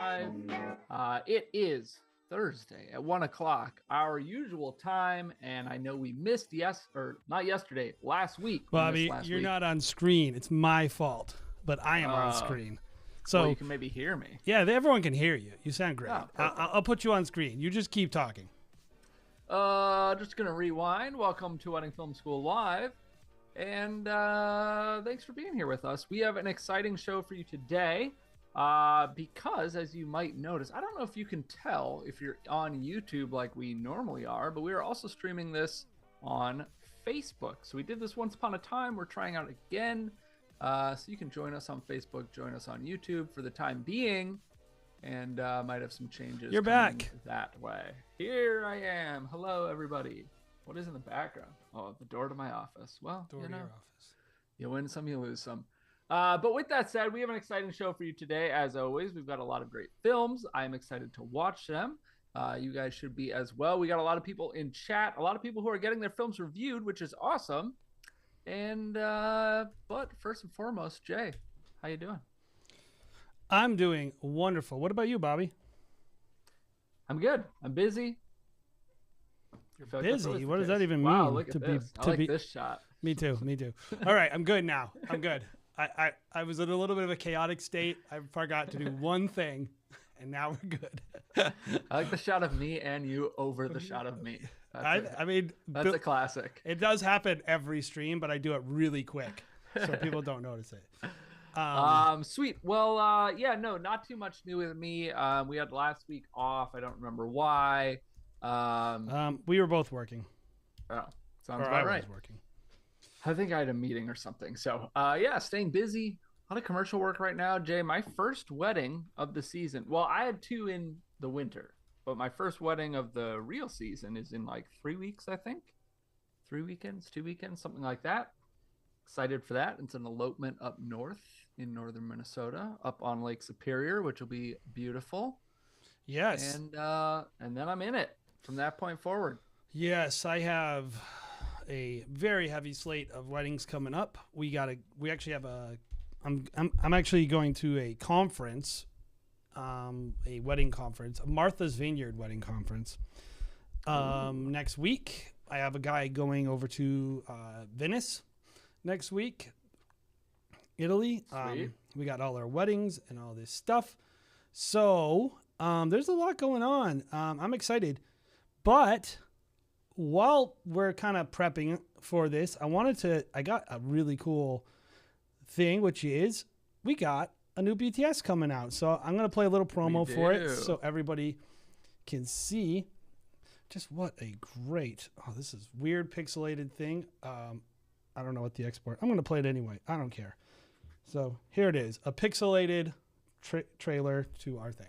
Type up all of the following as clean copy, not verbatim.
live. It is Thursday at 1 o'clock, our usual time, and I know we missed not yesterday, last week. Bobby, you're not on screen. It's my fault, but I am on screen. So well, you can maybe hear me. Yeah, everyone can hear you. You sound great. Oh, I'll put you on screen. You just keep talking. Just gonna rewind. Welcome to Wedding Film School Live, and thanks for being here with us. We have an exciting show for you today. Because as you might notice, I don't know if you can tell if you're on YouTube like we normally are, but we are also streaming this on Facebook. So we did this once upon a time. We're trying out again. So you can join us on Facebook, join us on YouTube for the time being, and might have some changes. You're back that way. Here I am. Hello, everybody. What is in the background? Oh, the door to my office. Well, door to your office. You win some, you lose some. But with that said, we have an exciting show for you today. As always, we've got a lot of great films. I'm excited to watch them. You guys should be as well. We got a lot of people in chat, a lot of people who are getting their films reviewed, which is awesome. And but first and foremost, Jay, how you doing? I'm doing wonderful. What about you, Bobby? I'm good. I'm busy. You're busy? What does that even mean? Wow, look at this. I like this shot. Me too. All right, I'm good now. I'm good. I was in a little bit of a chaotic state. I forgot to do one thing, and now we're good. I like the shot of me and you over the shot of me. I mean, that's a classic. It does happen every stream, but I do it really quick, so people don't notice it. Sweet. Well, yeah, no, not too much new with me. We had last week off. I don't remember why. We were both working. Oh, sounds about right. I was working. I think I had a meeting or something. So, yeah, staying busy. A lot of commercial work right now. Jay, my first wedding of the season. Well, I had two in the winter, but my first wedding of the real season is in like 3 weeks, I think. 2 weekends, something like that. Excited for that. It's an elopement up north in northern Minnesota, up on Lake Superior, which will be beautiful. Yes. And then I'm in it from that point forward. Yes, I have a very heavy slate of weddings coming up. We actually have I'm actually going to a conference, a wedding conference, a Martha's Vineyard wedding conference. Next week, I have a guy going over to Venice next week, Italy. We got all our weddings and all this stuff. So there's a lot going on. I'm excited. But while we're kind of prepping for this, I got a really cool thing, which is we got a new BTS coming out. So I'm going to play a little promo for it so everybody can see just what a great, this is weird pixelated thing. I don't know what the export. I'm going to play it anyway. I don't care. So here it is, a pixelated trailer to our thing.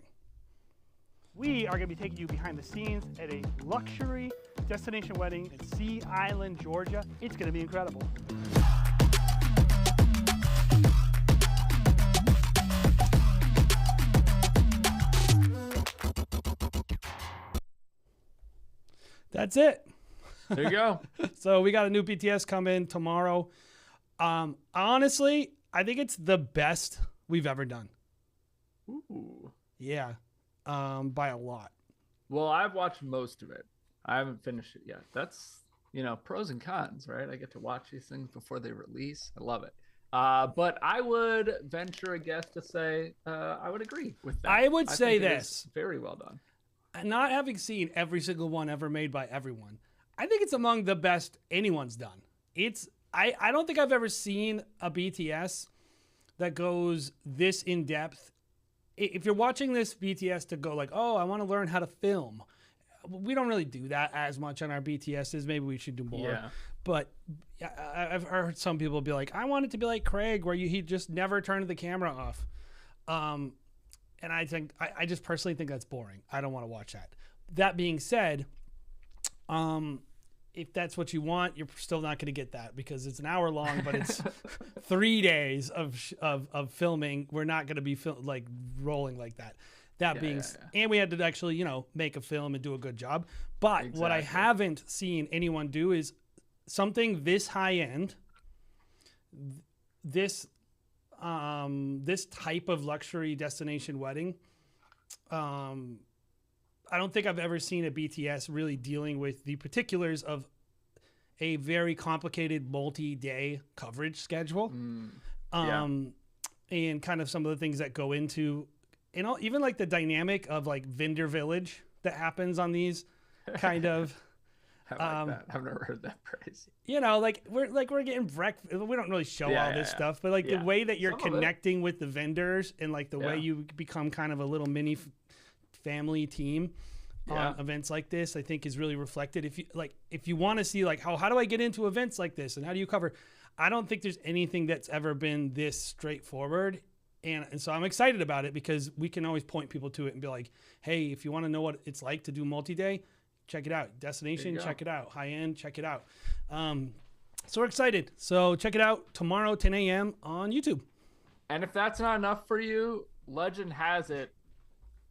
We are going to be taking you behind the scenes at a luxury destination wedding in Sea Island, Georgia. It's going to be incredible. That's it. There you go. So we got a new BTS coming tomorrow. Honestly, I think it's the best we've ever done. Ooh. Yeah. By a lot. Well, I've watched most of it. I haven't finished it yet. That's, pros and cons, right? I get to watch these things before they release. I love it. But I would venture a guess to say I would agree with that. I would say this. Very well done. Not having seen every single one ever made by everyone, I think it's among the best anyone's done. I don't think I've ever seen a BTS that goes this in depth. If you're watching this BTS to go like, oh, I want to learn how to film, we don't really do that as much on our BTSs. Maybe we should do more. Yeah. But I've heard some people be like, I want it to be like Craig, where he just never turned the camera off. And I just personally think that's boring. I don't want to watch that. That being said, if that's what you want, you're still not going to get that because it's an hour long, but it's 3 days of filming. We're not going to be rolling like that. And we had to actually, make a film and do a good job. But what I haven't seen anyone do is something this high end, this type of luxury destination wedding I don't think I've ever seen a BTS really dealing with the particulars of a very complicated multi-day coverage schedule. Yeah. And kind of some of the things that go into, even like the dynamic of like vendor village that happens on these kind of. I like that. I've never heard that phrase. Like we're getting breakfast. We don't really show all this stuff, but like the way that you're connecting with the vendors and like the way you become kind of a little mini family team on events like this, I think is really reflected. If you want to see like how do I get into events like this and how do you cover, I don't think there's anything that's ever been this straightforward. And so I'm excited about it because we can always point people to it and be like, hey, if you want to know what it's like to do multi-day, check it out. Destination, check it out. High end, check it out. So we're excited. So check it out tomorrow, 10 a.m. on YouTube. And if that's not enough for you, legend has it.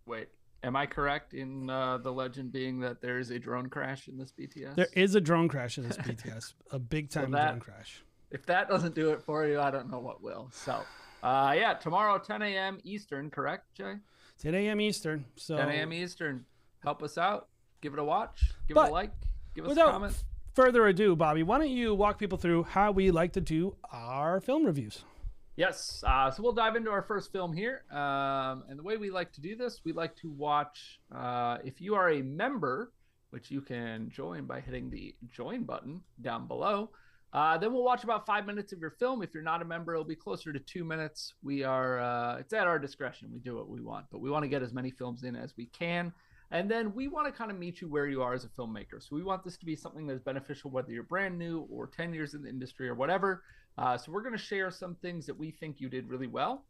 Wait, am I correct in the legend being that there is a drone crash in this BTS? There is a drone crash in this BTS. A big time drone crash. If that doesn't do it for you, I don't know what will. So, tomorrow, 10 a.m. Eastern, correct, Jay? 10 a.m. Eastern. So 10 a.m. Eastern. Help us out. Give it a watch. Give it a like. Give us a comment. Further ado, Bobby, why don't you walk people through how we like to do our film reviews? Yes. So we'll dive into our first film here. And the way we like to do this, we like to watch, if you are a member, which you can join by hitting the join button down below, then we'll watch about 5 minutes of your film. If you're not a member, it'll be closer to 2 minutes. We are, it's at our discretion. We do what we want, but we want to get as many films in as we can. And then we want to kind of meet you where you are as a filmmaker. So we want this to be something that's beneficial, whether you're brand new or 10 years in the industry or whatever. So we're going to share some things that we think you did really well,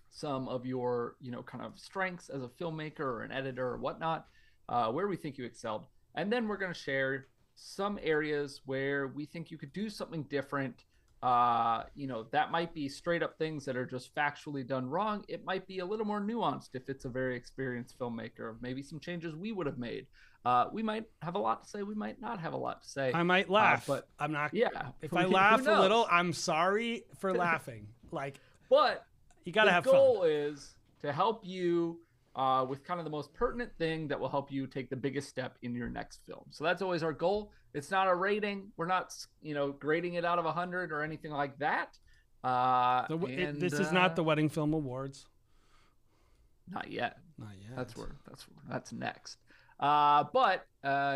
some of your, kind of strengths as a filmmaker or an editor or whatnot, where we think you excelled. And then we're going to share some areas where we think you could do something different. That might be straight up things that are just factually done wrong. It might be a little more nuanced if it's a very experienced filmmaker, maybe some changes we would have made. We might have a lot to say. We might not have a lot to say. I might laugh, but I'm not. Yeah. If I laugh a little, I'm sorry for laughing. But you got to have fun. The goal is to help you with kind of the most pertinent thing that will help you take the biggest step in your next film. So that's always our goal. It's not a rating. We're not, grading it out of 100 or anything like that. This is not the Wedding Film Awards. Not yet. Not yet. That's next. But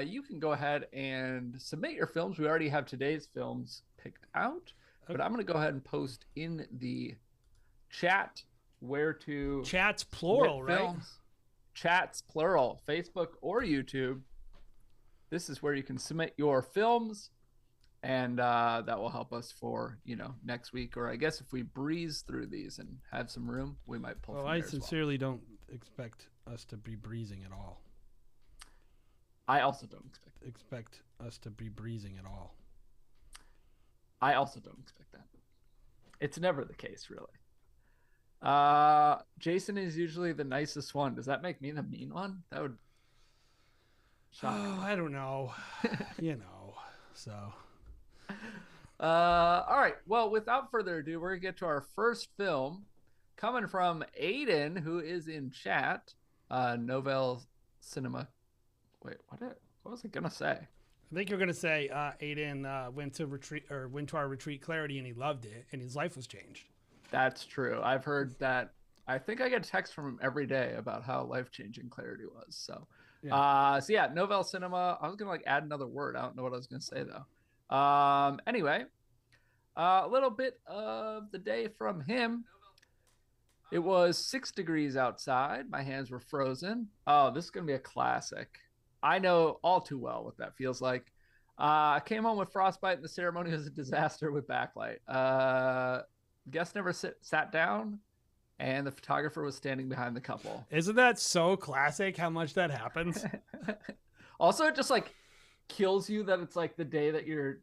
you can go ahead and submit your films. We already have today's films picked out, but I'm going to go ahead and post in the chat where to. Chats plural, right? Films. Chats plural, Facebook or YouTube. This is where you can submit your films, and that will help us for next week, or I guess if we breeze through these and have some room, we might pull. Well, I sincerely don't expect us to be breezing at all. I also don't expect us to be breezing at all. I also don't expect that. It's never the case, really. Jason is usually the nicest one. Does that make me the mean one? That would shock me. I don't know. So. All right. Well, without further ado, we're going to get to our first film coming from Aiden, who is in chat. Novel Cinema. Wait, what was I going to say? I think you're going to say Aiden went to our retreat Clarity and he loved it and his life was changed. That's true. I've heard that. I think I get a text from him every day about how life-changing Clarity was. So, Novel Cinema. I was going to add another word. I don't know what I was going to say though. Anyway, a little bit of the day from him. It was 6 degrees outside. My hands were frozen. Oh, this is going to be a classic. I know all too well what that feels like. I came home with frostbite and the ceremony was a disaster with backlight. Guest never sat down, and the photographer was standing behind the couple. Isn't that so classic how much that happens? Also, it just kills you that it's the day that you're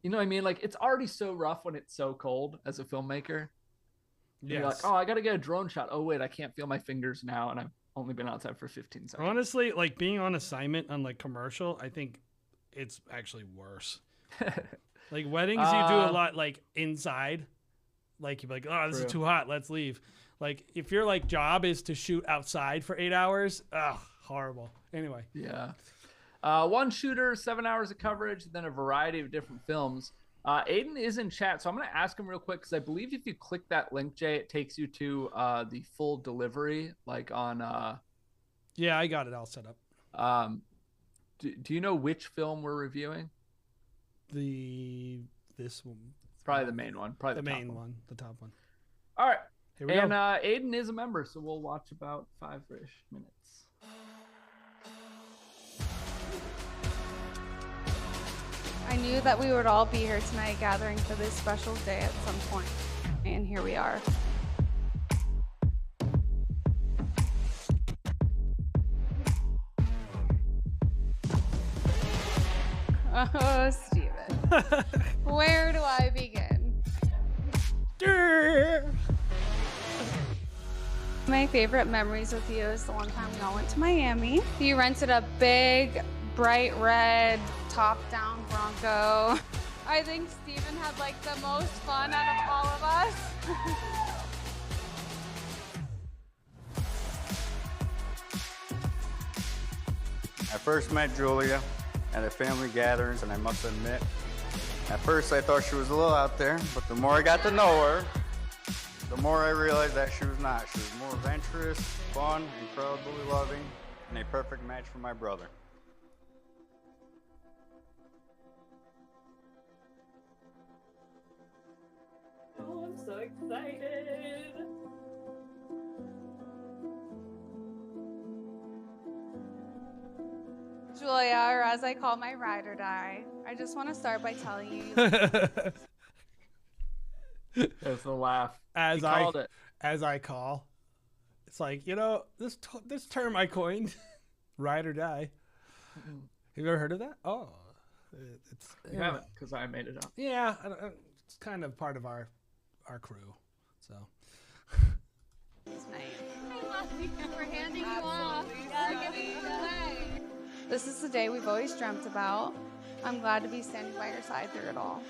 you know what I mean? It's already so rough when it's so cold as a filmmaker. Yes. You're oh, I got to get a drone shot. Oh, wait, I can't feel my fingers now. And I've only been outside for 15 seconds. Honestly, being on assignment on commercial, I think it's actually worse. Weddings, you do a lot inside. You'd be oh, this is too hot. Let's leave. Like if your like job is to shoot outside for 8 hours, ugh, horrible. Anyway. Yeah. One shooter, 7 hours of coverage, then a variety of different films. Aiden is in chat, so I'm going to ask him real quick because I believe if you click that link, Jay, it takes you to the full delivery, like on. Yeah, I got it all set up. Do you know which film we're reviewing? This one. Probably the main one. Probably the main one, the top one. All right. Here we go. And Aiden is a member, so we'll watch about 5-ish minutes. I knew that we would all be here tonight gathering for this special day at some point, and here we are. Oh, Steven. Where do I begin? My favorite memories with you is the one time we all went to Miami. You rented a big, bright red, top-down Bronco. I think Steven had like the most fun out of all of us. I first met Julia at a family gathering, and I must admit, at first I thought she was a little out there, but the more I got to know her, the more I realized that she was not. She was more adventurous, fun, incredibly loving, and a perfect match for my brother. Oh, I'm so excited. Julia, or as I call my ride or die, I just want to start by telling you. That's the laugh. As He I called it. as I call, it's like this term I coined, ride or die. Have you ever heard of that? Oh, it's You haven't, because I made it up. yeah, it's kind of part of our crew. So I love you. We're handing you off. This is the day we've always dreamt about. I'm glad to be standing by your side through it all.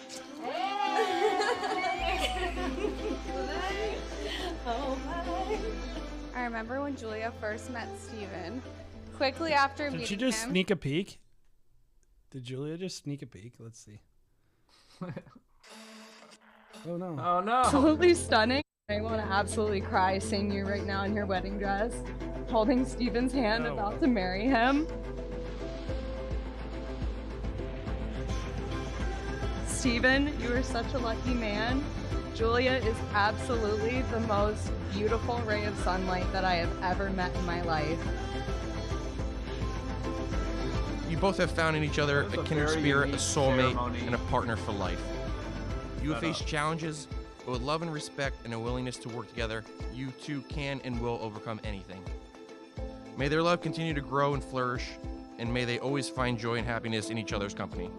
I remember when Julia first met Steven. Quickly after did meeting she just him, sneak a peek? Did Julia just sneak a peek? Let's see. Oh no. Oh, no. Absolutely stunning. I want to absolutely cry seeing you right now in your wedding dress, holding Steven's hand, Oh. about to marry him. Steven, you are such a lucky man. Julia is absolutely the most beautiful ray of sunlight that I have ever met in my life. You both have found in each other That was a a kindred very spirit, a unique soulmate, ceremony. and a partner for life. You have Shut faced up. challenges, but with love and respect and a willingness to work together, you two can and will overcome anything. May their love continue to grow and flourish, and may they always find joy and happiness in each other's company.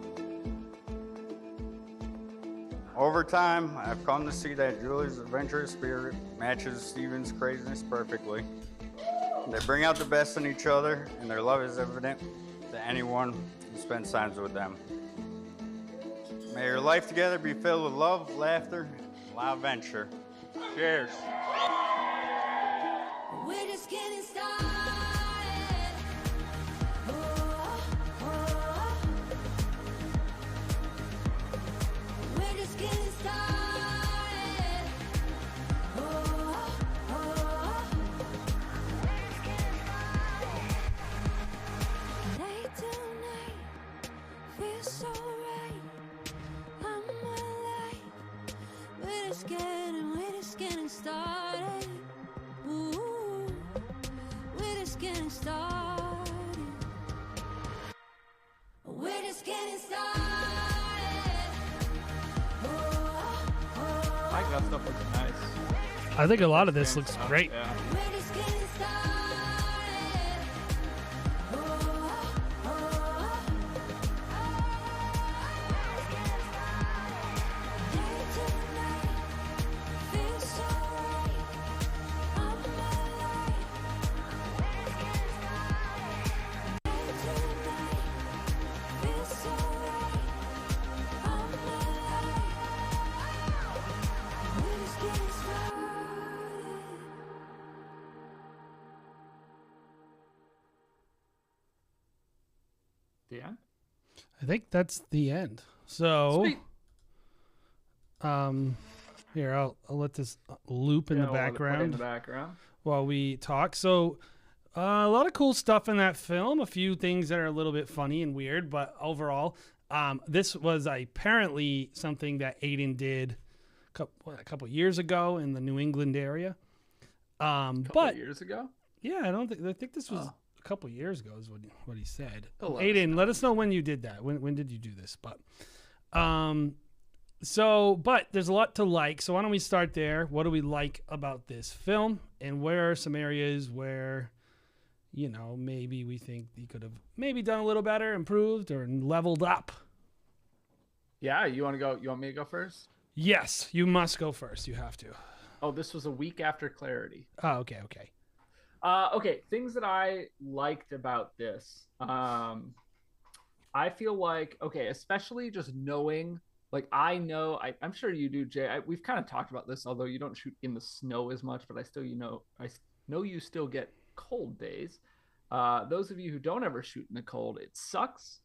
Over time, I've come to see that Julia's adventurous spirit matches Steven's craziness perfectly. They bring out the best in each other, and their love is evident to anyone who spends time with them. May your life together be filled with love, laughter, and loud adventure. Cheers. We're just getting started. We're just getting started. Night to night feels so right. I'm alive. We're just getting started. Ooh, we're just getting started. We're just getting started. I think that stuff looks nice. I think a lot of this looks great. Yeah. We're just getting started. Day to night feels so right. I'm alive. Day to night feels so right. I'm alive. We're just getting started. The end. I think that's the end. So, Sweet. here I'll let this loop in Yeah, the we'll let it play in background the background. while we talk. So, a lot of cool stuff in that film. A few things that are a little bit funny and weird, but overall, this was apparently something that Aiden did a couple years ago in the New England area. Couple But of years ago. yeah, I think this was Oh. a couple years ago is what he said. He'll let us Aiden, let us know when you did that. When did you do this? But but there's a lot to like. So why don't we start there? What do we like about this film, and where are some areas where, maybe we think he could have maybe done a little better, improved, or leveled up? Yeah, you want to go? You want me to go first? Yes, you must go first. You have to. Oh, this was a week after Clarity. Oh, okay. Okay, things that I liked about this. I feel like, okay, especially just knowing, like, I'm sure you do, Jay. We've kind of talked about this, although you don't shoot in the snow as much, but I know you still get cold days. Those of you who don't ever shoot in the cold, it sucks.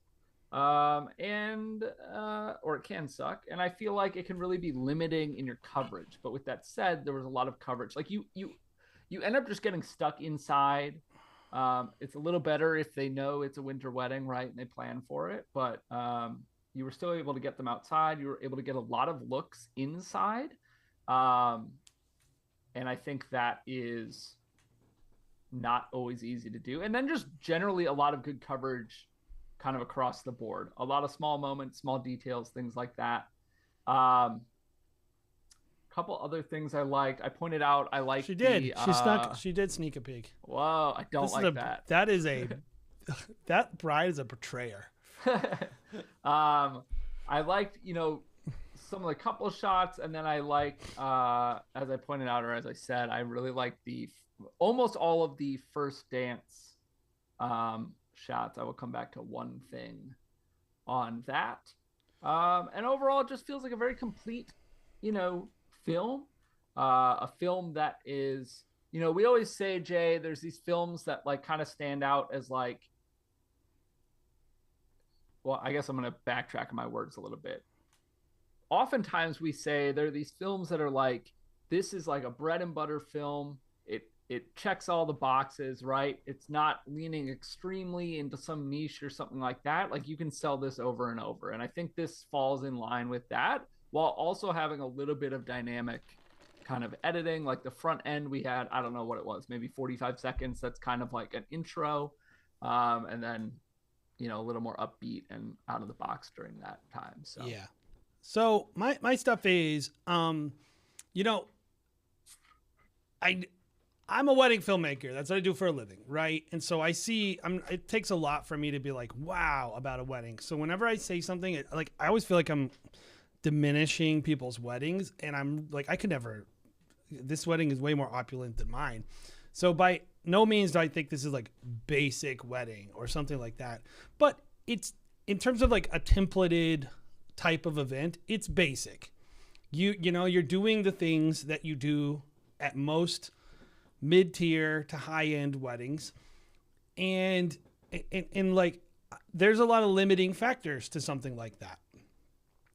Or it can suck. And I feel like it can really be limiting in your coverage. But with that said, there was a lot of coverage. Like you end up just getting stuck inside. It's a little better if they know it's a winter wedding, right? And they plan for it. But you were still able to get them outside. You were able to get a lot of looks inside. And I think that is not always easy to do. And then just generally a lot of good coverage kind of across the board. A lot of small moments, small details, things like that. Couple other things I liked. I pointed out I liked She did. the, She did sneak a peek. Whoa, I don't like that. That is that bride is a betrayer. I liked, some of the couple shots, and then I liked, as I pointed out, or as I said, I really liked almost all of the first dance shots. I will come back to one thing on that. And overall, it just feels like a very complete, film. A film that is, we always say, Jay, there's these films that like kind of stand out as like, well, I guess I'm going to backtrack my words a little bit. Oftentimes we say there are these films that are like, this is like a bread and butter film. It checks all the boxes, right? It's not leaning extremely into some niche or something like that. Like you can sell this over and over. And I think this falls in line with that, while also having a little bit of dynamic kind of editing. Like the front end we had, I don't know what it was, maybe 45 seconds. That's kind of like an intro. And then, a little more upbeat and out of the box during that time. So yeah. So my stuff is, I'm a wedding filmmaker. That's what I do for a living, right? And so it takes a lot for me to be like, wow, about a wedding. So whenever I say something, I always feel like I'm diminishing people's weddings, and I'm like, this wedding is way more opulent than mine. So by no means do I think this is like basic wedding or something like that. But it's, in terms of like a templated type of event, it's basic. You're doing the things that you do at most mid-tier to high-end weddings, and like there's a lot of limiting factors to something like that,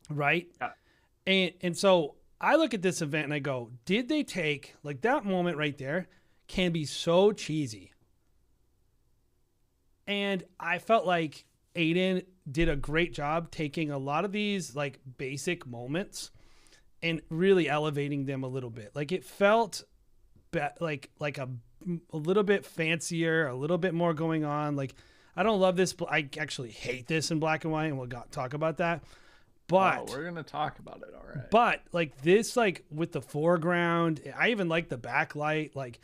right? Yeah. And so I look at this event and I go, did they take, like, that moment right there can be so cheesy, and I felt like Aiden did a great job taking a lot of these like basic moments and really elevating them a little bit. Like it felt like a little bit fancier, a little bit more going on. Like, I don't love this, but I actually hate this in black and white, and we'll talk about that. But we're gonna talk about it, all right. But like this, like with the foreground, I even like the backlight. Like,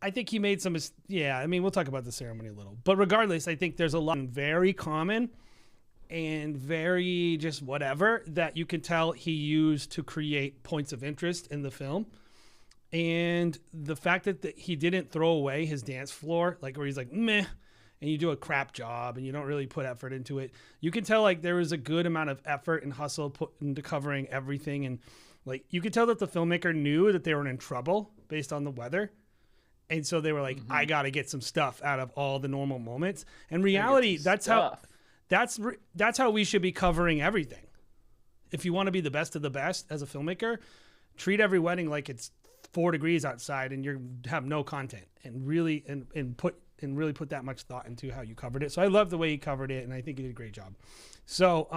I think he made some. Yeah, I mean, we'll talk about the ceremony a little. But regardless, I think there's a lot very common and very just whatever that you can tell he used to create points of interest in the film. And the fact that he didn't throw away his dance floor, like where he's like, meh, and you do a crap job and you don't really put effort into it. You can tell like there was a good amount of effort and hustle put into covering everything. And like, you could tell that the filmmaker knew that they were in trouble based on the weather. And so they were like, Mm-hmm. I got to get some stuff out of all the normal moments. And reality, that's how we should be covering everything. If you want to be the best of the best as a filmmaker, treat every wedding like it's 4 degrees outside and you have no content, and really really put that much thought into how you covered it. So I love the way he covered it, and I think he did a great job. So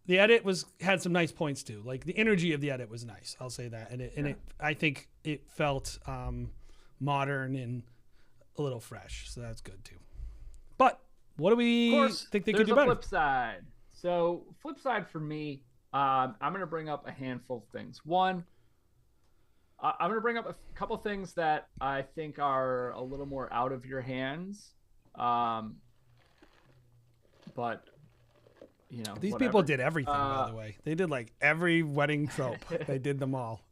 the edit had some nice points too. Like the energy of the edit was nice. I'll say that, I think it felt modern and a little fresh. So that's good too. But what do we think they could do better? Flip side. So flip side for me, I'm going to bring up a handful of things. One, I'm going to bring up a couple things that I think are a little more out of your hands. But These people did everything, by the way. They did like every wedding trope. They did them all.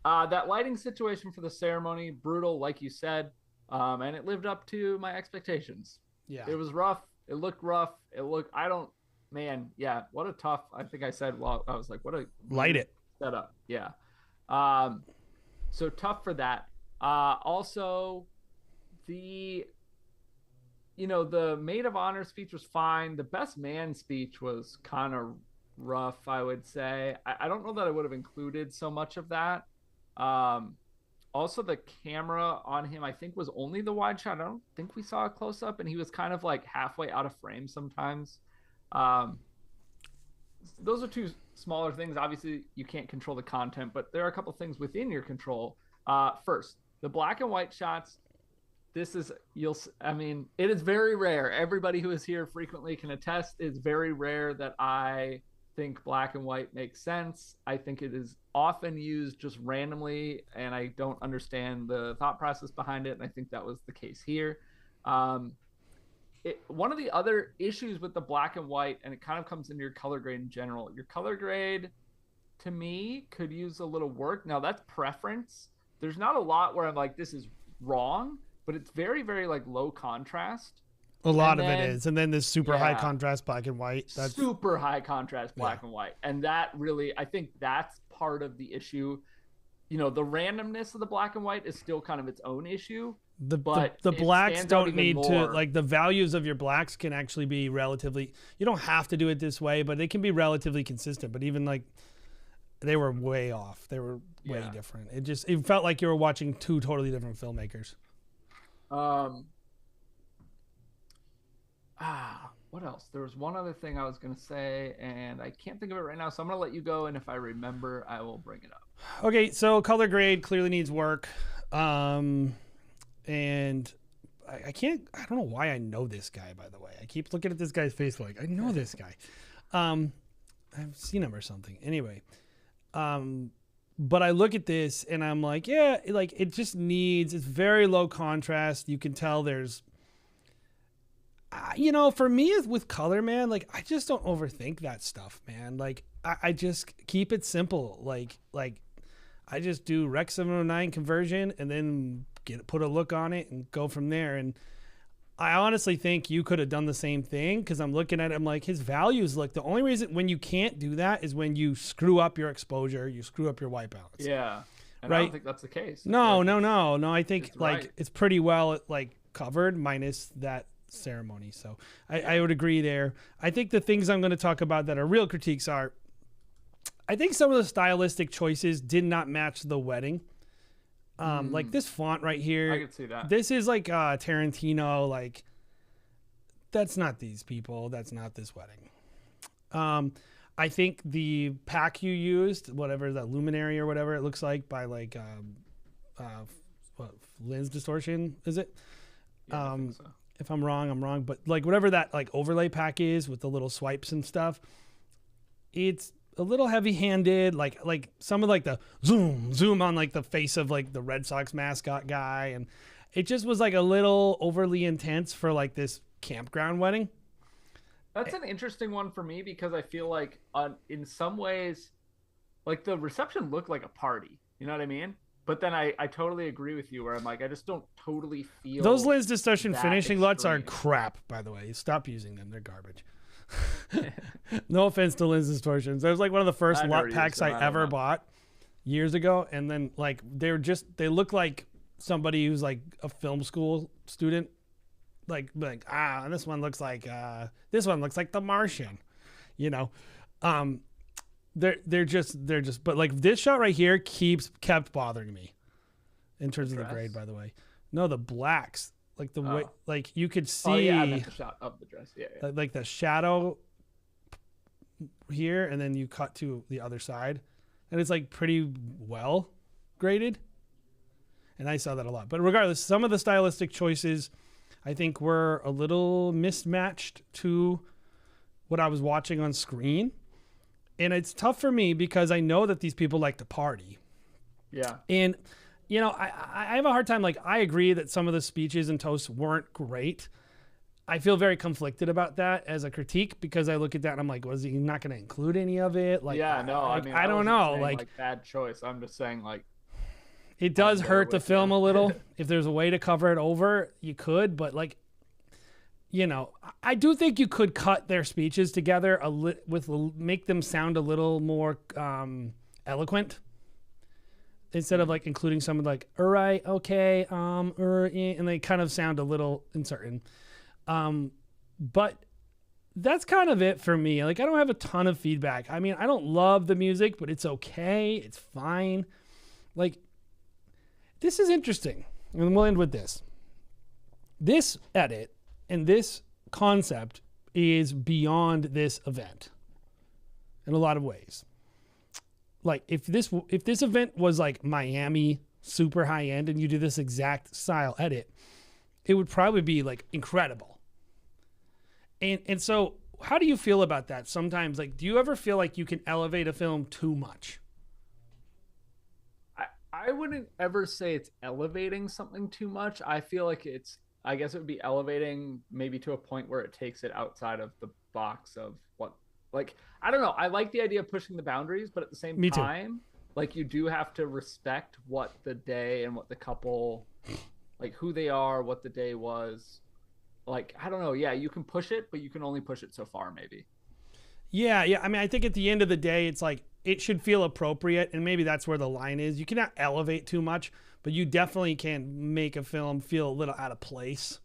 That lighting situation for the ceremony, brutal, like you said, and it lived up to my expectations. Yeah. It was rough. It looked rough. What a tough, I think I said, well, I was like, what a Light it. setup. Yeah. So tough for that. Also, the maid of honor speech was fine. The best man speech was kind of rough, I would say. I don't know that I would have included so much of that. Also, the camera on him, I think, was only the wide shot. I don't think we saw a close up, and he was kind of like halfway out of frame sometimes. Those are two smaller things. Obviously, you can't control the content, but there are a couple things within your control. First, the black and white shots. It is very rare. Everybody who is here frequently can attest. It's very rare that I think black and white makes sense. I think it is often used just randomly, and I don't understand the thought process behind it. And I think that was the case here. One of the other issues with the black and white, and it kind of comes into your color grade in general. Your color grade, to me, could use a little work. Now, that's preference. There's not a lot where I'm like, this is wrong, but it's very, very like low contrast. A lot of it is. And then this super high contrast black and white. That's super high contrast black and white. And that really, I think that's part of the issue. The randomness of the black and white is still kind of its own issue. The blacks don't need to, like, the values of your blacks can actually be relatively, you don't have to do it this way, but they can be relatively consistent. But even like, they were way off. They were way different. It felt like you were watching two totally different filmmakers. What else? There was one other thing I was going to say, and I can't think of it right now. So I'm going to let you go. And if I remember, I will bring it up. Okay. So color grade clearly needs work. And I don't know why I know this guy, by the way. I keep looking at this guy's face like, I know this guy. I've seen him or something. Anyway. But I look at this and I'm like, yeah, like it just needs, it's very low contrast. You can tell there's, for me with color, man, like I just don't overthink that stuff, man. Like I just keep it simple. Like I just do Rec 709 conversion and then put a look on it and go from there. And I honestly think you could have done the same thing, because I'm looking at it, I'm like, his values look, the only reason when you can't do that is when you screw up your exposure, you screw up your white balance. Yeah. And right? I don't think that's the case. No. I think right. It's pretty well like covered minus that ceremony. So I would agree there. I think the things I'm going to talk about that are real critiques are, I think some of the stylistic choices did not match the wedding. Like this font right here. I can see that. This is like Tarantino. Like, that's not these people. That's not this wedding. I think the pack you used, whatever that luminary or whatever it looks like, by like lens distortion, is it? Yeah, I think so. If I'm wrong, I'm wrong. But like whatever that like overlay pack is with the little swipes and stuff, it's a little heavy-handed, like some of like the zoom on like the face of like the Red Sox mascot guy, and it just was like a little overly intense for like this campground wedding. That's an interesting one for me, because I feel like in some ways, like the reception looked like a party. You know what I mean? But then I totally agree with you, where I'm like, I just don't totally feel those lens distortion that finishing LUTs are extreme. crap, by the way. Stop using them; they're garbage. No offense to lens distortions. That was like one of the first LUT packs I ever bought years ago, and then like they look like somebody who's like a film school student, like this one looks like The Martian, you know. They're just but like this shot right here kept bothering me in terms of the grade, by the way. No, the blacks, like the way, like you could see I meant the shot of the dress. Yeah. like the shadow here, and then you cut to the other side, and it's like pretty well graded. And I saw that a lot. But regardless, some of the stylistic choices I think were a little mismatched to what I was watching on screen. And it's tough for me because I know that these people like to party. Yeah. And, you know, I have a hard time. Like, I agree that some of the speeches and toasts weren't great. I feel very conflicted about that as a critique because I look at that and I'm like, was he not going to include any of it? Like, yeah, no, I mean, I don't wasn't know. saying, Like, bad choice. I'm just saying, like, it does there hurt the with film you. a little. If there's a way to cover it over, you could. But like, you know, I do think you could cut their speeches together make them sound a little more eloquent instead of like including someone like, all right, okay, and they kind of sound a little uncertain. But that's kind of it for me. Like, I don't have a ton of feedback. I mean, I don't love the music, but it's okay. It's fine. Like, this is interesting. And we'll end with this. This edit and this concept is beyond this event in a lot of ways. Like, if this event was like Miami, super high end, and you do this exact style edit, it would probably be like incredible. And so how do you feel about that? Sometimes, like, do you ever feel like you can elevate a film too much? I wouldn't ever say it's elevating something too much. I feel like I guess it would be elevating maybe to a point where it takes it outside of the box of what, like, I don't know. I like the idea of pushing the boundaries, but at the same Me too. time, like, you do have to respect what the day and what the couple, like, who they are, what the day was. Like, I don't know. Yeah, you can push it, but you can only push it so far, maybe. Yeah. I mean, I think at the end of the day, it's like it should feel appropriate, and maybe that's where the line is. You cannot elevate too much, but you definitely can make a film feel a little out of place.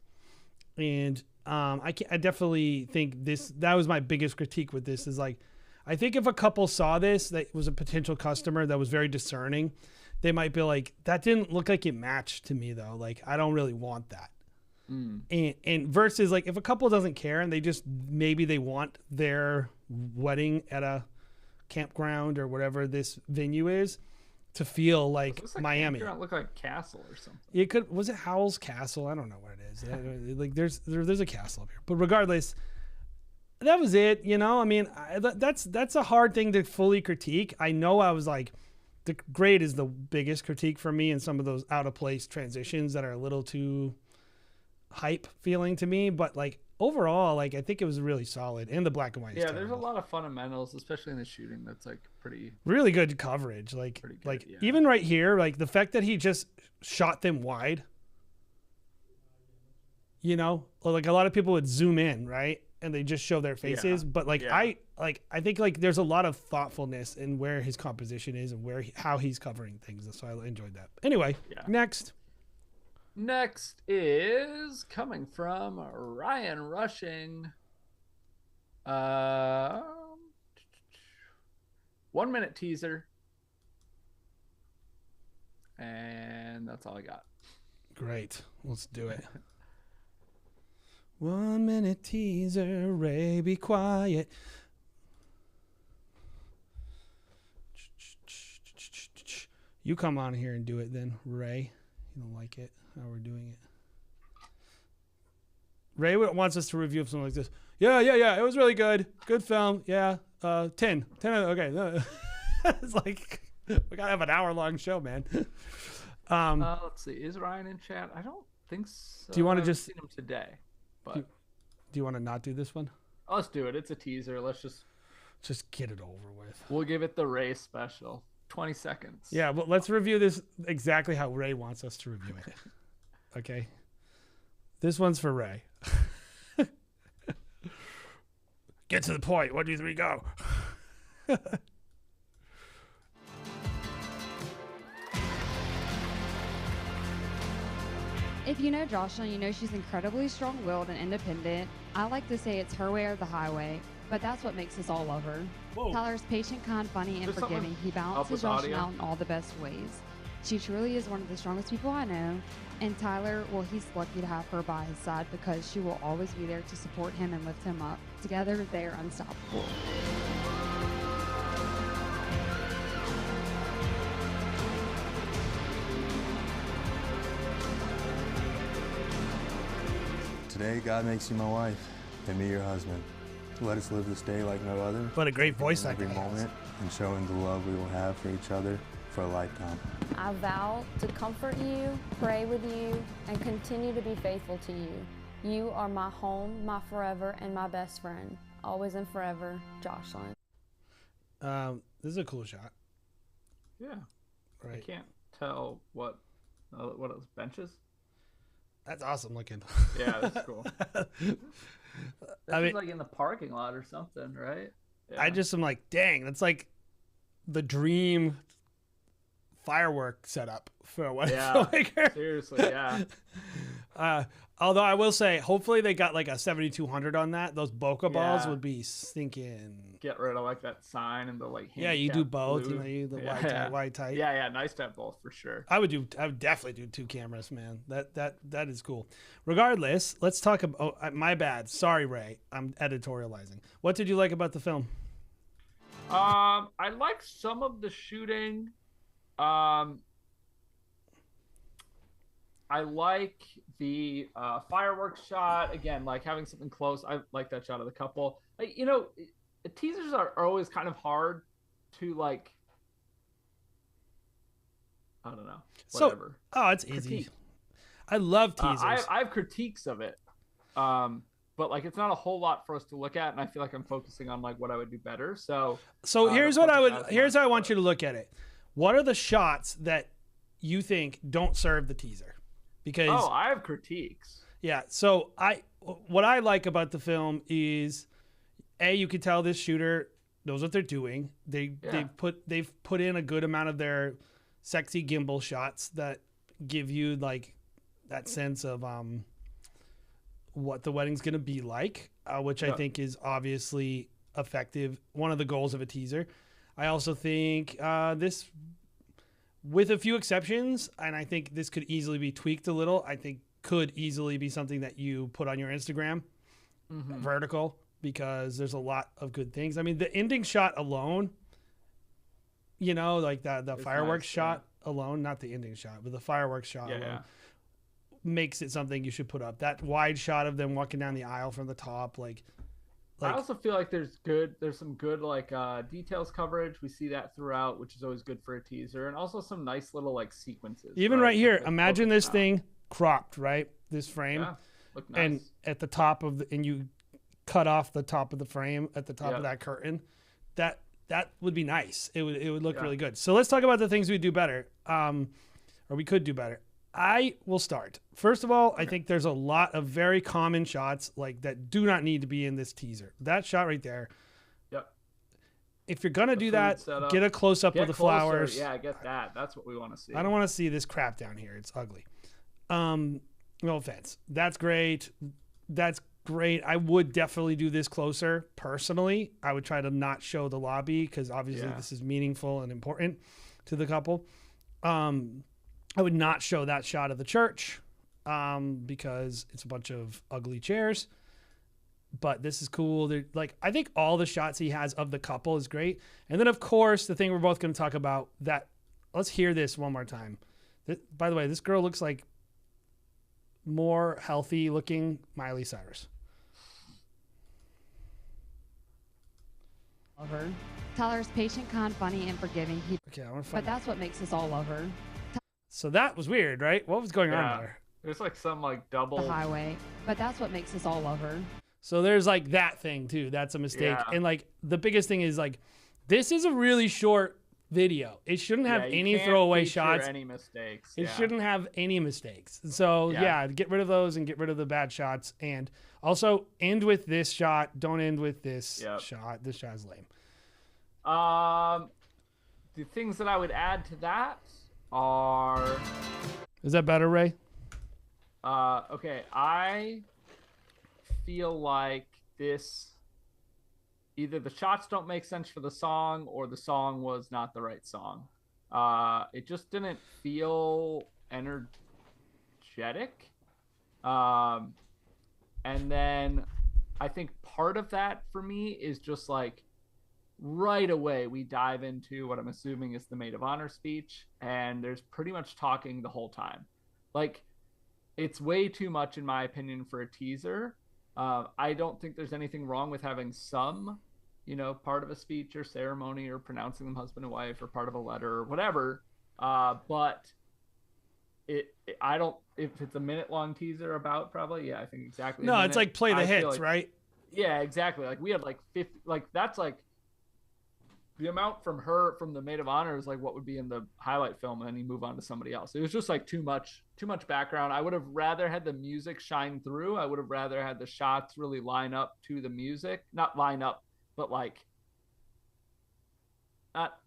And I definitely think that was my biggest critique with this is like, I think if a couple saw this that was a potential customer that was very discerning, they might be like, that didn't look like it matched to me though. Like, I don't really want that. And versus like if a couple doesn't care and maybe they want their wedding at a campground or whatever this venue is to feel like Miami. It look like castle or something. Was it Howell's Castle? I don't know what it is. Like there's a castle up here, but regardless, that was it. You know, I mean, that's a hard thing to fully critique. I know I was like, the grade is the biggest critique for me, and some of those out of place transitions that are a little too hype feeling to me, but like overall, like I think it was really solid, and the black and white. Yeah, there's a lot of fundamentals, especially in the shooting. That's like really good coverage. Like, good, yeah. Even right here, like the fact that he just shot them wide. You know, like a lot of people would zoom in, right, and they just show their faces. But like I think like there's a lot of thoughtfulness in where his composition is and how he's covering things. So I enjoyed that. Anyway, Next is coming from Ryan Rushing. 1 minute teaser. And that's all I got. Great. Let's do it. 1 minute teaser, Ray, be quiet. You come on here and do it then, Ray. You don't like it, how we're doing it. Ray wants us to review something like this. Yeah. It was really good. Good film. Yeah. 10. Okay. It's like, we gotta have an hour-long show, man. Let's see. Is Ryan in chat? I don't think so. Do you want to I haven't just seen him today? But do you want to not do this one? Let's do it. It's a teaser. Let's just get it over with. We'll give it the Ray special. 20 seconds. Yeah, well, let's review this exactly how Ray wants us to review it. Okay. This one's for Ray. Get to the point. 1, 2, 3, go. If you know Jocelyn, you know she's incredibly strong-willed and independent. I like to say it's her way or the highway, but that's what makes us all love her. Whoa. Tyler's patient, kind, funny, and There's something forgiving. He up balances with Jocelyn audio. out in all the best ways. She truly is one of the strongest people I know, and Tyler, well, he's lucky to have her by his side because she will always be there to support him and lift him up. Together, they are unstoppable. Today, God makes you my wife and me your husband. Let us live this day like no other. What a great voice in that every guy has. moment and showing the love we will have for each other for a lifetime. I vow to comfort you, pray with you, and continue to be faithful to you. You are my home, my forever, and my best friend. Always and forever, Jocelyn. This is a cool shot. Yeah. I Right. can't tell what those benches. That's awesome looking. Yeah, that's cool. This I is mean, like in the parking lot or something, right? Yeah. I just am like, dang, that's like the dream firework setup for a wedding Yeah. filmmaker. Seriously, yeah. Although I will say, hopefully they got like a 7200 on that. Those bokeh balls Yeah. would be stinking. Get rid of like that sign and the like. Yeah, you do handicap both. blue. You know, you the Yeah. white tight, white tight. Yeah, yeah, nice to have both for sure. I would definitely do 2 cameras, man. That is cool. Regardless, let's talk about. Oh, my bad. Sorry, Ray. I'm editorializing. What did you like about the film? I like some of the shooting. I like the fireworks shot. Again, like having something close. I like that shot of the couple. Teasers are always kind of hard to like. I don't know. Whatever. Oh, it's easy. Critique. I love teasers. I have critiques of it, but like it's not a whole lot for us to look at, and I feel like I'm focusing on like what I would do better. So Here's don't what I focus would. as Here's much, how I want but- you to look at it. What are the shots that you think don't serve the teaser? Because Oh, I have critiques. yeah, so what I like about the film is, you can tell this shooter knows what they're doing. They've put in a good amount of their sexy gimbal shots that give you like that sense of what the wedding's gonna be like, which I Yeah. think is obviously effective. One of the goals of a teaser. I also think this, with a few exceptions, and I think this could easily be tweaked a little, I think could easily be something that you put on your Instagram, vertical, because there's a lot of good things. I mean, the ending shot alone, like the It's fireworks nice, shot alone, not the ending shot, but the fireworks shot Yeah, alone, yeah. makes it something you should put up. That wide shot of them walking down the aisle from the top, I also feel like there's some good like details coverage. We see that throughout, which is always good for a teaser, and also some nice little like sequences. even right here, Like, imagine focus this out. thing cropped, right? This frame. Yeah, look nice. And at the top of and you cut off the top of the frame at the top Yeah. of that curtain, that would be nice. It would look Yeah. really good. So let's talk about the things we do better, or we could do better. I will start. First of all, I think there's a lot of very common shots like that do not need to be in this teaser. That shot right there. Yep. If you're gonna The do food that, setup. get a close up Get of the closer. flowers. Yeah, get that. That's what we want to see. I don't want to see this crap down here. It's ugly. No offense. That's great. That's great. I would definitely do this closer. Personally, I would try to not show the lobby because obviously Yeah. this is meaningful and important to the couple. I would not show that shot of the church because it's a bunch of ugly chairs. But this is cool. I think all the shots he has of the couple is great. And then, of course, the thing we're both going to talk about, that let's hear this one more time. By the way, this girl looks like more healthy looking Miley Cyrus. Love her. Tyler's patient, kind, funny, and forgiving. Okay, I want to But find that's what makes us all love her. So that was weird, right? What was going Yeah. on there? There's like some like double. The highway. But that's what makes us all love her. So there's like that thing too. That's a mistake. Yeah. And like the biggest thing is like this is a really short video. It shouldn't have Yeah, you any can't throwaway feature shots. Any mistakes? It Yeah. shouldn't have any mistakes. So Yeah. yeah, get rid of those and get rid of the bad shots. And also end with this shot. Don't end with this Yep. shot. This shot is lame. The things that I would add to that are Is that better, Ray? Okay, I feel like this either the shots don't make sense for the song or the song was not the right song. It just didn't feel energetic. And then I think part of that for me is just like right away we dive into what I'm assuming is the maid of honor speech, and there's pretty much talking the whole time. Like, it's way too much in my opinion for a teaser. I don't think there's anything wrong with having some, part of a speech or ceremony or pronouncing them husband and wife or part of a letter or whatever. But I don't, if it's a minute-long teaser about probably, yeah, I think exactly. No, it's like play the hits, right? Yeah, exactly. Like we had like 50, like that's like the amount from the maid of honor is like what would be in the highlight film, and then you move on to somebody else. It was just like too much background. I would have rather had the music shine through. I would have rather had the shots really line up to the music, not line up, but like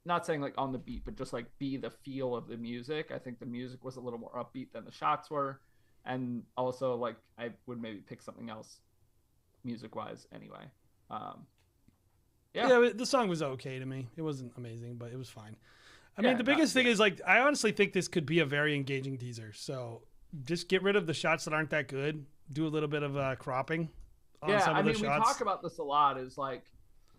not saying like on the beat, but just like be the feel of the music. I think the music was a little more upbeat than the shots were, and also like I would maybe pick something else music wise anyway. Yeah, the song was okay to me. It wasn't amazing, but it was fine. I mean, the biggest thing is like I honestly think this could be a very engaging teaser. So just get rid of the shots that aren't that good. Do a little bit of cropping on some of the shots. We talk about this a lot. Is like,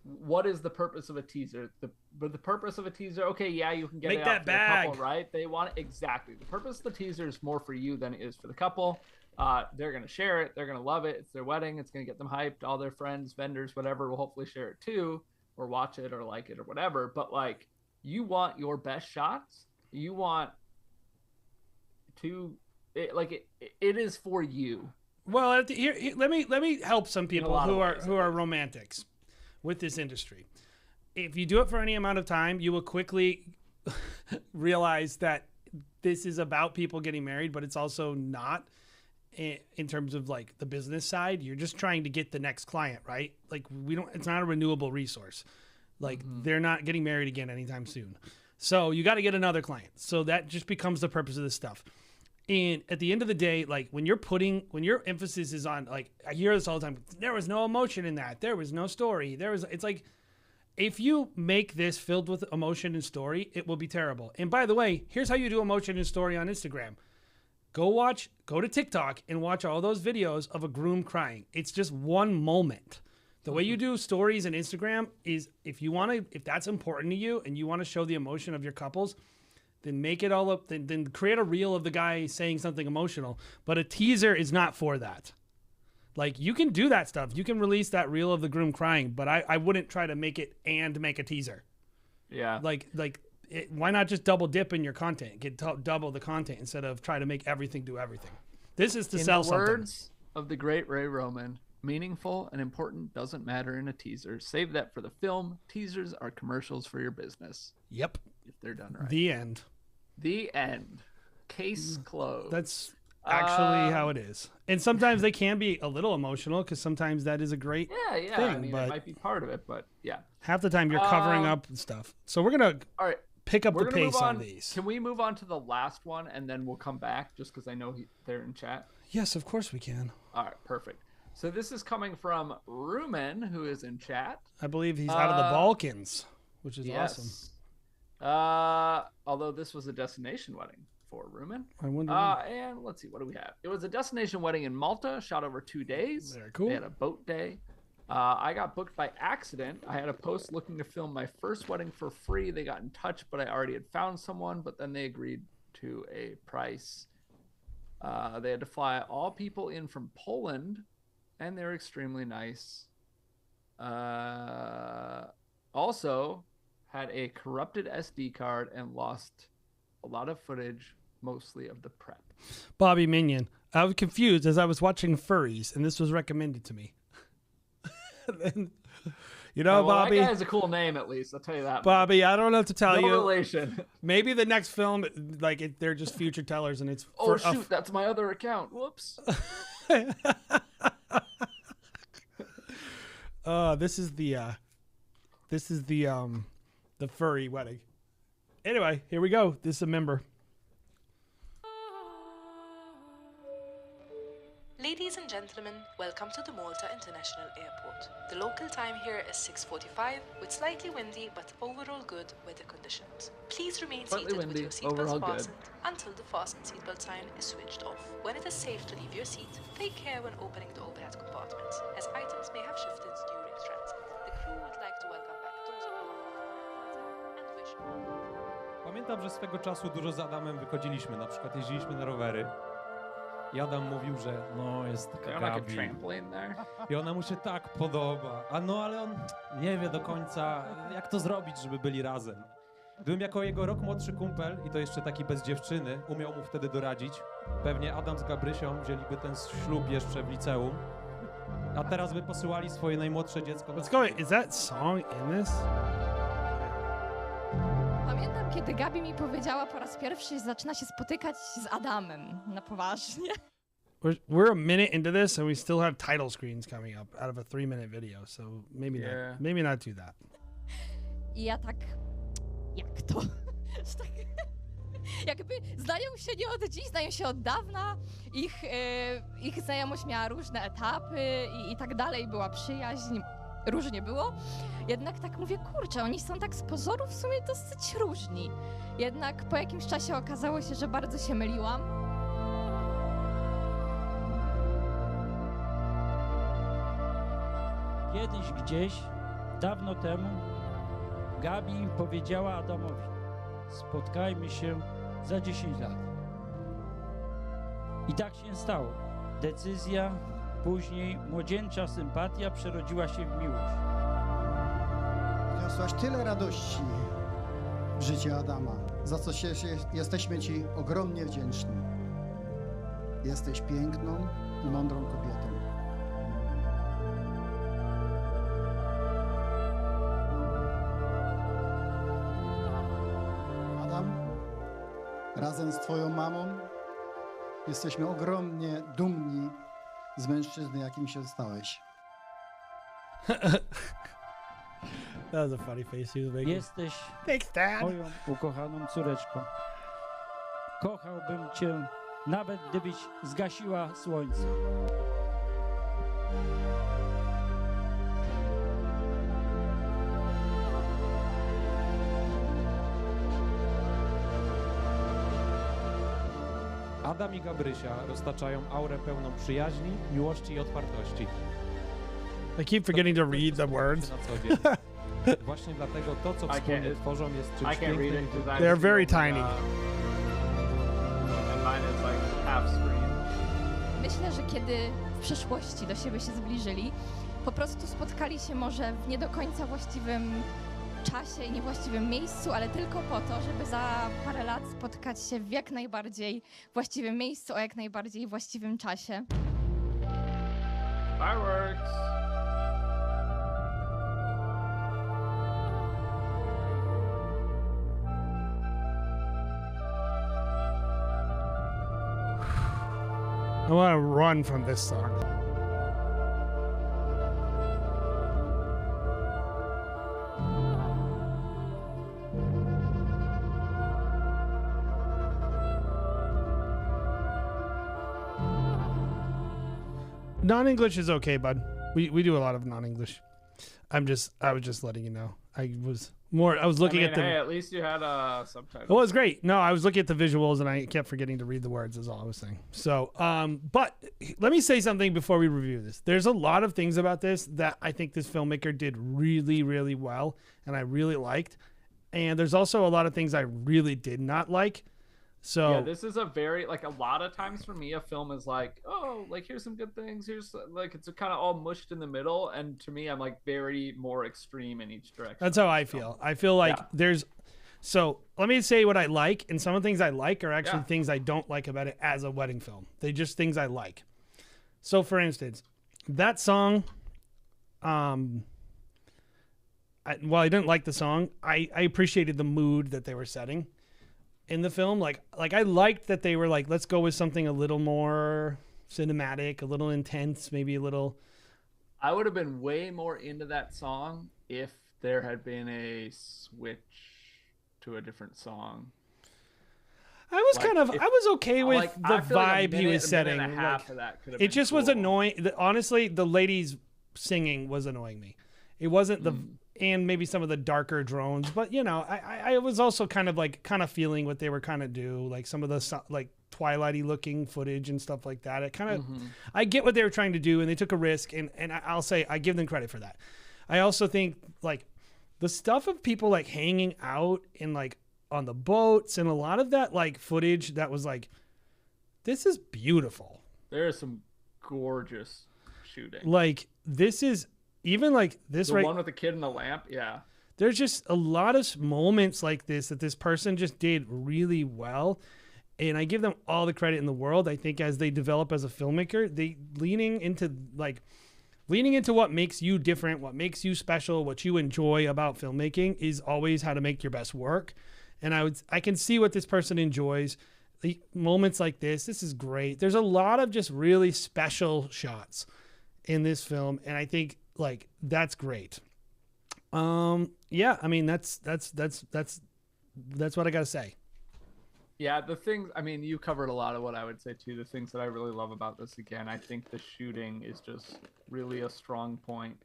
what is the purpose of a teaser? The purpose of a teaser, okay, yeah, you can get Make it that out for bag. the couple, right? They want it exactly. The purpose of the teaser is more for you than it is for the couple. They're gonna share it. They're gonna love it. It's their wedding. It's gonna get them hyped. All their friends, vendors, whatever, will hopefully share it too, or watch it, or like it, or whatever. But like, you want your best shots. You want to, it is for you. Well, here, let me help some people who are romantics with this industry. If you do it for any amount of time, you will quickly realize that this is about people getting married, but it's also not in terms of like the business side. You're just trying to get the next client, right? Like it's not a renewable resource. Like they're not getting married again anytime soon. So you got to get another client. So that just becomes the purpose of this stuff. And at the end of the day, like when your emphasis is on, like, I hear this all the time, there was no emotion in that. There was no story. It's like, if you make this filled with emotion and story, it will be terrible. And by the way, here's how you do emotion and story on Instagram. Go to TikTok and watch all those videos of a groom crying. It's just one moment. The way you do stories on Instagram is if that's important to you and you want to show the emotion of your couples, then make it all up. Then create a reel of the guy saying something emotional. But a teaser is not for that. Like, you can do that stuff. You can release that reel of the groom crying, but I wouldn't try to make it and make a teaser. Yeah. Why not just double dip in your content? Get double the content instead of try to make everything do everything. This is to sell something. In the words of the great Ray Roman, meaningful and important doesn't matter in a teaser. Save that for the film. Teasers are commercials for your business. Yep. If they're done right. The end. The end. Case closed. That's actually how it is. And sometimes they can be a little emotional because sometimes that is a great thing. I mean, it might be part of it, but yeah. Half the time you're covering up and stuff. So we're going to pick up the pace on these. Can we move on to the last one and then we'll come back just because I know they're in chat? Yes, of course we can. All right, perfect. So this is coming from Rumen, who is in chat. I believe he's out of the Balkans, which is awesome. Although this was a destination wedding for Rumen. I wonder. And let's see, what do we have? It was a destination wedding in Malta, shot over 2 days. Very cool. They had a boat day. I got booked by accident. I had a post looking to film my first wedding for free. They got in touch, but I already had found someone, but then they agreed to a price. They had to fly all people in from Poland, and they're extremely nice. Also had a corrupted SD card and lost a lot of footage, mostly of the prep. Bobby Minion. I was confused as I was watching Furries, and this was recommended to me. Then, Bobby. That guy has a cool name, at least. I'll tell you that. Bobby, I don't know what to tell you. No relation. Maybe the next film, they're just future tellers, and it's. Oh shoot! That's my other account. Whoops. This is the furry wedding. Anyway, here we go. This is a member. Ladies and gentlemen, welcome to the Malta International Airport. The local time here is 6:45 with slightly windy but overall good weather conditions. Please remain Slightly seated with windy, your seatbelts overall good. fastened until the fasten seatbelt sign is switched off. When it is safe to leave your seat, take care when opening the overhead compartments, as items may have shifted during transit. The crew would like to welcome back those of you and wish Pamiętam, że swego czasu dużo z Adamem wychodziliśmy, na przykład jeździliśmy na rowery. I Adam mówił, że no jest taka Like a Gabi. trampoline there. I ona mu się tak podoba. A no ale on nie wie do końca, jak to zrobić, żeby byli razem. Gdybym jako jego rok młodszy kumpel, i to jeszcze taki bez dziewczyny, umiał mu wtedy doradzić, pewnie Adam z Gabrysią wzięliby ten ślub jeszcze w liceum. A teraz by posyłali swoje najmłodsze dziecko. What's going? Is that song in this? Pamiętam, kiedy Gabi mi powiedziała po raz pierwszy, że zaczyna się spotykać z Adamem. Na poważnie. We're a minute into this and we still have title screens coming up out of a 3-minute video, so maybe not do that. I ja tak... Jak to? Że tak, jakby znają się nie od dziś, znają się od dawna. Ich znajomość miała różne etapy i tak dalej. Była przyjaźń, różnie było. Jednak tak mówię, kurczę, oni są tak z pozoru w sumie dosyć różni. Jednak po jakimś czasie okazało się, że bardzo się myliłam. Kiedyś gdzieś, dawno temu, Gabi powiedziała Adamowi: spotkajmy się za 10 lat. I tak się stało. Decyzja, później młodzieńcza sympatia przerodziła się w miłość. Wniosłaś tyle radości w życie Adama, za co jesteśmy Ci ogromnie wdzięczni. Jesteś piękną i mądrą kobietą. Adam, razem z Twoją mamą jesteśmy ogromnie dumni z mężczyzny, jakim się stałeś. That was a funny face he was making. Jesteś Thanks, Dad. moją ukochaną córeczką. Kochałbym Cię, nawet gdybyś zgasiła słońce. Adam i Gabrysia roztaczają aurę pełną przyjaźni, miłości i otwartości. I keep forgetting to read the words. Na co dzień. Właśnie dlatego to, co wspólnie tworzą, jest czymś pięknym. They're very tiny. And mine is like half screen. Myślę, że kiedy w przyszłości do siebie się zbliżyli, po prostu spotkali się może w nie do końca właściwym czasie i niewłaściwym miejscu, ale tylko po to, żeby za parę lat spotkać się w jak najbardziej właściwym miejscu, o jak najbardziej właściwym czasie. Fireworks! I want to run from this song. Non-English is okay, bud. We do a lot of non-English. I was just letting you know. I was looking at the. Hey, at least you had subtitles. It was great. No, I was looking at the visuals and I kept forgetting to read the words. Is all I was saying. So, but let me say something before we review this. There's a lot of things about this that I think this filmmaker did really, really well, and I really liked. And there's also a lot of things I really did not like. So yeah, this is a very, like, a lot of times for me, a film is like, oh, like, here's some good things. Here's, like, it's kind of all mushed in the middle. And to me, I'm, like, very more extreme in each direction. That's how I feel. I feel like so let me say what I like. And some of the things I like are actually things I don't like about it as a wedding film. They're just things I like. So, for instance, that song, while I didn't like the song, I appreciated the mood that they were setting in the film. Like I liked that they were like, let's go with something a little more cinematic, a little intense, maybe a little. I would have been way more into that song if there had been a switch to a different song. I was Like, kind of, if- I was okay with like, the I feel like vibe he was a setting. minute and a half like, of that could have it been just was cool. annoying. Honestly, the ladies singing was annoying me. It wasn't the, and maybe some of the darker drones, but you know, I was also kind of feeling what they were kind of do, like some of the like Twilighty looking footage and stuff like that. It kind of, I get what they were trying to do, and they took a risk, and I'll say I give them credit for that. I also think like the stuff of people like hanging out in like on the boats and a lot of that like footage that was like, this is beautiful. There is some gorgeous shooting. Like this is even like this The right. one with the kid in the lamp, yeah. There's just a lot of moments like this that this person just did really well. And I give them all the credit in the world. I think as they develop as a filmmaker, they leaning into what makes you different, what makes you special, what you enjoy about filmmaking is always how to make your best work. And I can see what this person enjoys. The moments like this is great. There's a lot of just really special shots in this film, and I think like that's great. Yeah, I mean that's what I gotta say. Yeah, the things, I mean, you covered a lot of what I would say too. The things that I really love about this, again, I think the shooting is just really a strong point.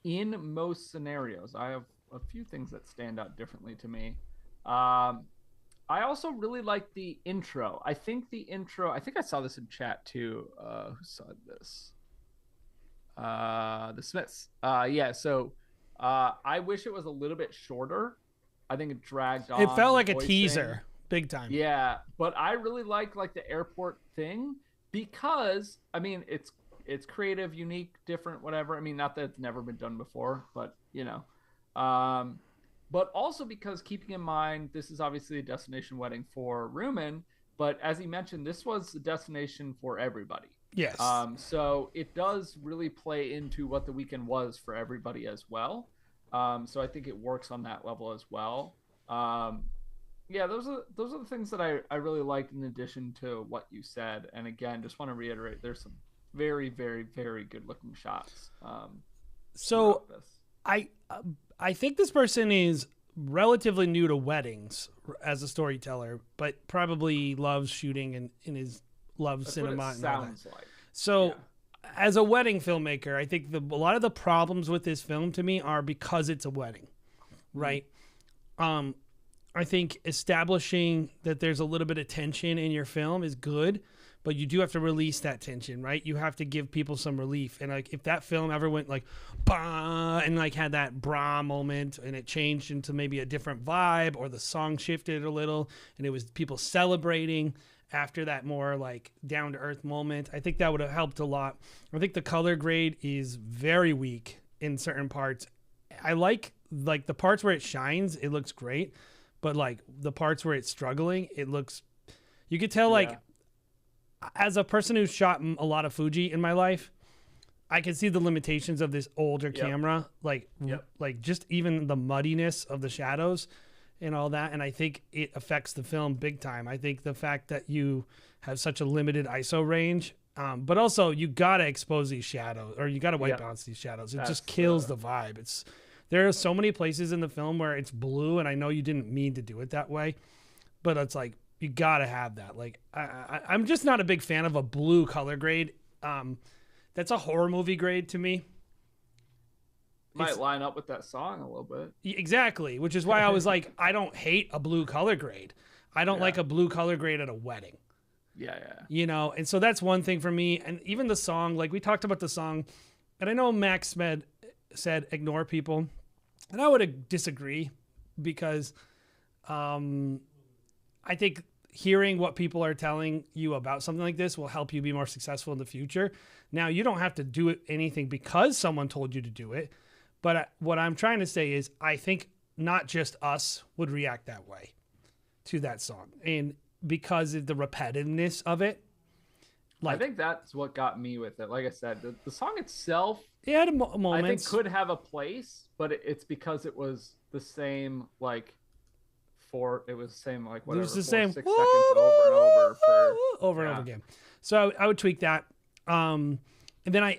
In most scenarios, I have a few things that stand out differently to me. I also really like the intro. I think I saw this in chat too. Who saw this? The Smiths. Yeah, so I wish it was a little bit shorter. I think it dragged on. It felt like a voicing. teaser, big time. Yeah, but I really like the airport thing because I mean it's creative, unique, different, whatever. I mean, not that it's never been done before, but you know. But also because keeping in mind this is obviously a destination wedding for Rumen, but as he mentioned, this was a destination for everybody. Yes. So it does really play into what the weekend was for everybody as well. So I think it works on that level as well. Yeah, those are the things that I really liked in addition to what you said. And again, just want to reiterate, there's some very, very, very good looking shots. So I think this person is relatively new to weddings as a storyteller, but probably loves shooting and loves That's cinema. what it and all sounds that. like. So as a wedding filmmaker, I think a lot of the problems with this film to me are because it's a wedding, right? I think establishing that there's a little bit of tension in your film is good, but you do have to release that tension, right? You have to give people some relief. And like if that film ever went like bah and like had that bra moment and it changed into maybe a different vibe, or the song shifted a little and it was people celebrating after that more like down to earth moment, I think that would have helped a lot. I think the color grade is very weak in certain parts. I like the parts where it shines, it looks great, but like the parts where it's struggling, it looks, you could tell like as a person who's shot a lot of Fuji in my life, I can see the limitations of this older camera, like just even the muddiness of the shadows and all that. And I think it affects the film big time. I think the fact that you have such a limited ISO range, but also you got to expose these shadows, or you got to white balance these shadows. It just kills the vibe. There are so many places in the film where it's blue, and I know you didn't mean to do it that way, but it's like, you got to have that. Like, I'm just not a big fan of a blue color grade. That's a horror movie grade to me. Might line up with that song a little bit. Exactly, which is why I was like, I don't hate a blue color grade. I don't like a blue color grade at a wedding. Yeah. You know, and so that's one thing for me. And even the song, like we talked about the song, and I know Max said ignore people, and I would disagree because I think hearing what people are telling you about something like this will help you be more successful in the future. Now, you don't have to do anything because someone told you to do it. But what I'm trying to say is I think not just us would react that way to that song. And because of the repetitiveness of it. I think that's what got me with it. Like I said, the song itself, it had moments. I think could have a place, but it's because it was the same, like, whatever, it was the 4 same 6 seconds over and over and over again. So I would tweak that. And then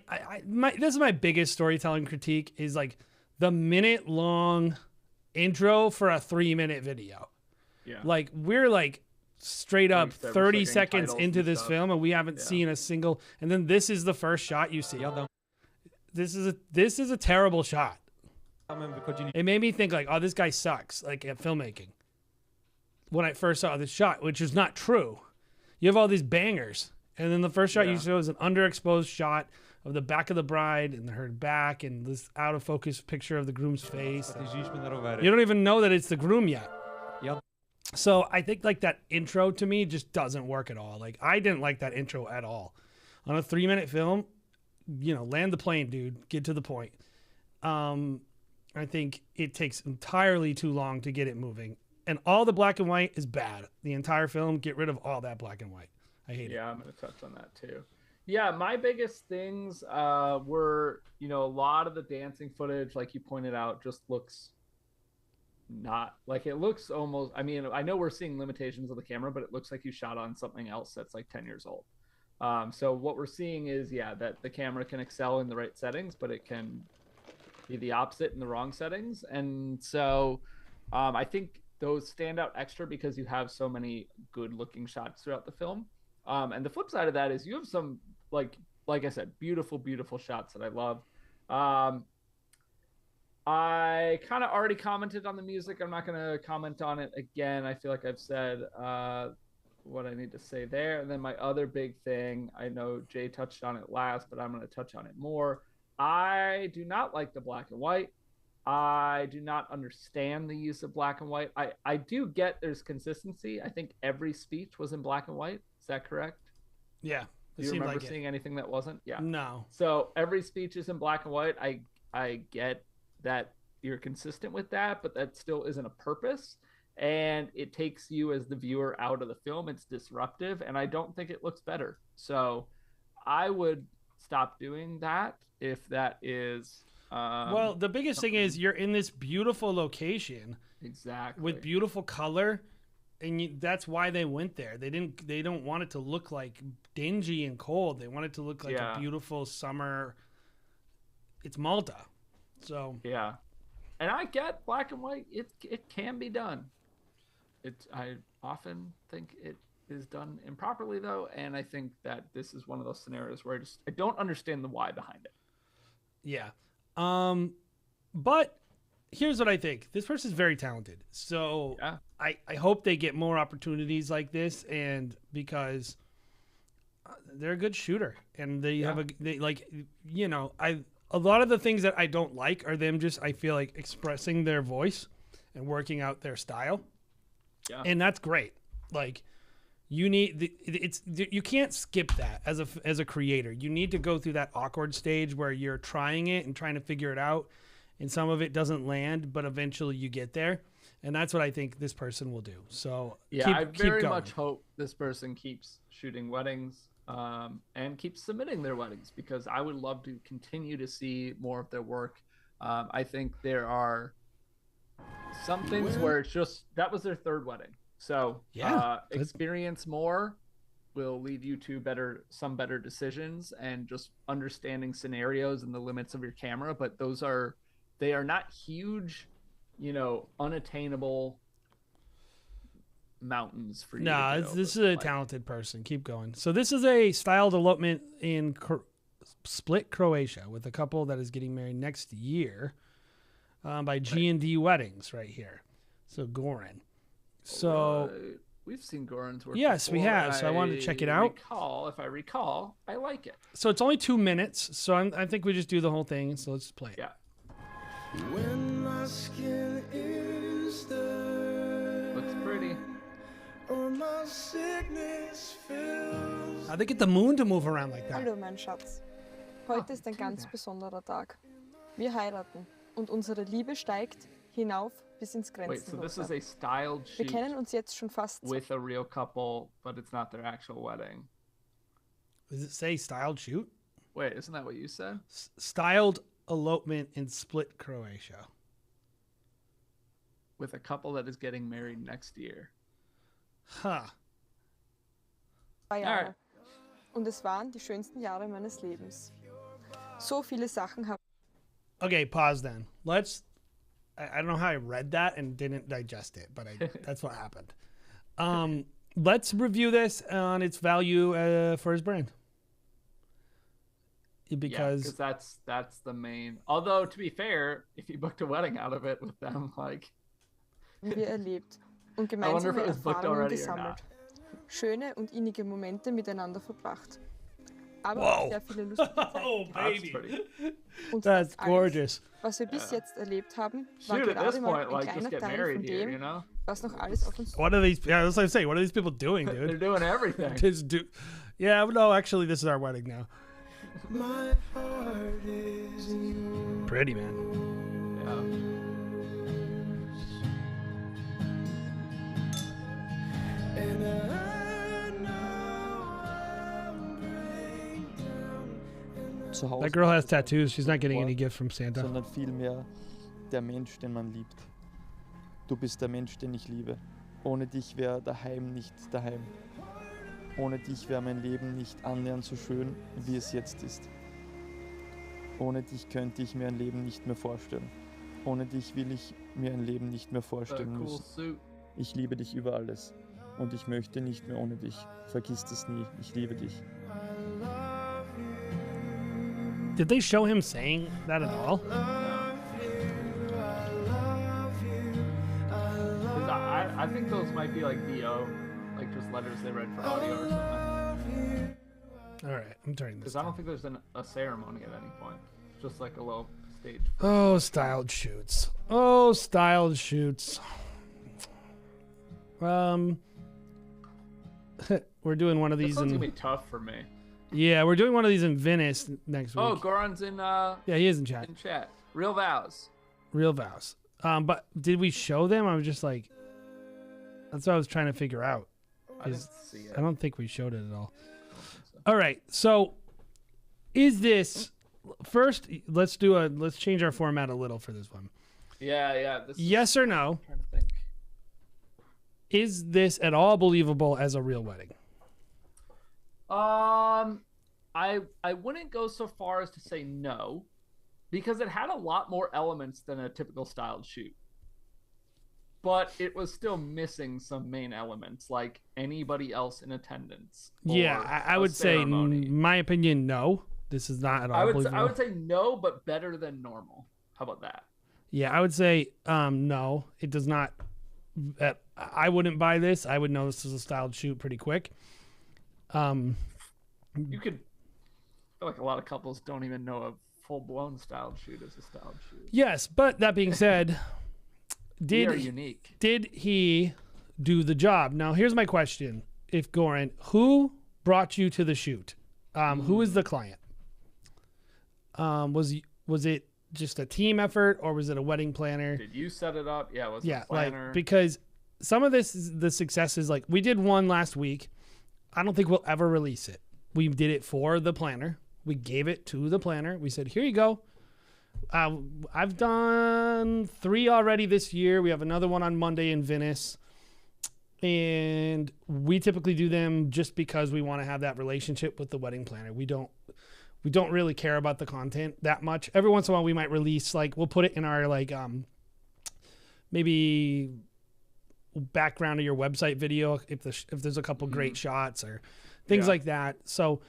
this is my biggest storytelling critique is like the minute-long intro for a 3-minute video. Yeah. Like we're like straight up Like, 30 like, seconds titles into and this stuff. film, and we haven't Yeah. seen a single. And then this is the first shot you see. Ja dam This is a terrible shot. wychodzili It made me think like, oh, this guy sucks, like at filmmaking. When I first saw this shot, which is not true. You have all these bangers, and then the first shot you Yeah. show is an underexposed shot of the back of the bride and her back, and this out of focus picture of the groom's face. jeździliśmy na rowery. You don't even know that it's the groom yet. Ja So I think like that intro to me just doesn't work at all. Like I didn't like that intro at all. On a 3-minute film, land the plane, dude. Get to the point. I think it takes entirely too long to get it moving. And all the black and white is bad. The entire film, get rid of all that black and white. I hate it. Yeah, I'm gonna touch on that too. Yeah, my biggest things were, a lot of the dancing footage, like you pointed out, just looks not like it looks almost. I mean, I know we're seeing limitations of the camera, but it looks like you shot on something else that's like 10 years old. So what we're seeing is, that the camera can excel in the right settings, but it can be the opposite in the wrong settings. And so I think those stand out extra because you have so many good looking shots throughout the film. And the flip side of that is you have some, like I said, beautiful, beautiful shots that I love. I kind of already commented on the music. I'm not going to comment on it again. I feel like I've said what I need to say there. And then my other big thing, I know Jay touched on it last, but I'm going to touch on it more. I do not like the black and white. I do not understand the use of black and white. I do get there's consistency. I think every speech was in black and white. Is that correct? Yeah. Do you remember seeing anything that wasn't? Yeah. No. So every speech is in black and white. I get that you're consistent with that, but that still isn't a purpose. And it takes you as the viewer out of the film. It's disruptive, and I don't think it looks better. So I would stop doing that if that is. Well, the biggest thing is you're in this beautiful location. Exactly. With beautiful color. And that's why they went there. They don't want it to look like dingy and cold. They want it to look like a beautiful summer. It's Malta. So yeah. And I get black and white. It can be done. I often think it is done improperly though, and I think that this is one of those scenarios where I don't understand the why behind it. Yeah. But here's what I think. This person's very talented. So I hope they get more opportunities like this, and because they're a good shooter and they have a lot of the things that I don't like are them just, I feel like, expressing their voice and working out their style. Yeah. And that's great. Like you can't skip that as a creator. You need to go through that awkward stage where you're trying it and trying to figure it out, and some of it doesn't land, but eventually you get there. And that's what I think this person will do. So I keep very going. much hope this person keeps shooting weddings and keeps submitting their weddings, because I would love to continue to see more of their work. I think there are some things where it's just that was their third wedding. So experience more will lead you to some better decisions, and just understanding scenarios and the limits of your camera. But they are not huge, unattainable mountains for you. No, this is a talented person. Keep going. So this is a styled elopement in Split, Croatia, with a couple that is getting married next year by G&D Weddings right here. So Goran. So we've seen Goran's work. Yes, before. we have. So I wanted to check it out. If I recall, I like it. So it's only 2 minutes. So I think we just do the whole thing. So let's play it. Yeah. When my skin is the looks pretty. Or my sickness fills. They get the moon to move around like that. Hallo mein Schatz. Heute ist ein ganz besonderer Tag. Wir heiraten und unsere Liebe steigt hinauf bis ins Wait, so this is Grenzenlose. a styled Wir shoot kennen uns jetzt schon fast with a real couple, but it's not their actual wedding. Does it say styled shoot? Wait, isn't that what you said? Styled elopement in Split, Croatia. With a couple that is getting married next year. Huh. 2 Jahre. Und es waren die schönsten Jahre meines Lebens. So viele Sachen haben. Okay, pause then. I don't know how I read that and didn't digest it, but that's what happened. let's review this on its value for his brand. Because that's the main. Although to be fair, if you booked a wedding out of it with them, like. Wir erlebt und I wonder if gemeinsame it was booked Erfahrungen already or gesammelt. not. Schöne und innige Momente miteinander verbracht. Aber Whoa. auch sehr viele lustige Zeiten. Oh, gehabt. baby. Und That's alles, gorgeous. was wir bis jetzt erlebt haben, war Shoot, at gerade this mal point, ein like, just kleiner get Teil married von here, dem, you know? was noch alles auf uns What are these? Yeah, that's what I'm saying. What are these people doing, dude? They're doing everything. Just do. Yeah, no, actually, this is our wedding now. My heart is yours. Pretty, man. And I know I'll break down. Zu Hause That girl has tattoos. She's not getting any gift from Santa. sondern vielmehr der Mensch, den man liebt. Du bist der Mensch, den ich liebe. Ohne dich wäre daheim nicht daheim. Ohne dich wäre mein Leben nicht annähernd so schön, wie es jetzt ist. Ohne dich könnte ich mir ein Leben nicht mehr vorstellen. Ohne dich will ich mir ein Leben nicht mehr vorstellen Cool müssen. suit. Ich liebe dich über alles. Und ich möchte nicht mehr ohne dich. Vergiss das nie. Ich liebe dich. Did they show him saying that at all? 'Cause I think those might be like VO, like just letters they read for audio or something. All right, I'm turning this. Because I don't think there's a ceremony at any point. It's just like a little stage. Oh, styled shoots. Oh, styled shoots. We're doing one of This these one's in. gonna be tough for me. Yeah, we're doing one of these in Venice next week. Oh, Goran's in. Yeah, he is in chat. In chat. Real vows. Real vows. But did we show them? I was just like, that's what I was trying to figure out. I didn't 'Cause see it. I don't think we showed it at all. All right, so is this first? Let's change our format a little for this one. Yeah. This Yes or no? I'm trying to think. Is this at all believable as a real wedding? I wouldn't go so far as to say no, because it had a lot more elements than a typical styled shoot. But it was still missing some main elements, like anybody else in attendance. Yeah, or I a would say, ceremony. in my opinion, no. This is not at all I believable. would say no, but better than normal. How about that? Yeah, I would say no. It does not. I wouldn't buy this. I would know this is a styled shoot pretty quick. You could. I feel like a lot of couples don't even know a full-blown styled shoot is a styled shoot. Yes, but that being said, We are unique. Did he do the job? Now, here's my question: If Goran, who brought you to the shoot? Who is the client? Was it just a team effort, or was it a wedding planner? Did you set it up? Yeah, was Yeah, it a planner? like because some of this is the success is like we did one last week. I don't think we'll ever release it. We did it for the planner. We gave it to the planner. We said, here you go. I've done 3 already this year. We have another one on Monday in Venice. And we typically do them just because we want to have that relationship with the wedding planner. We don't really care about the content that much. Every once in a while we might release, like we'll put it in our like maybe background of your website video if there's a couple great shots or things like that. So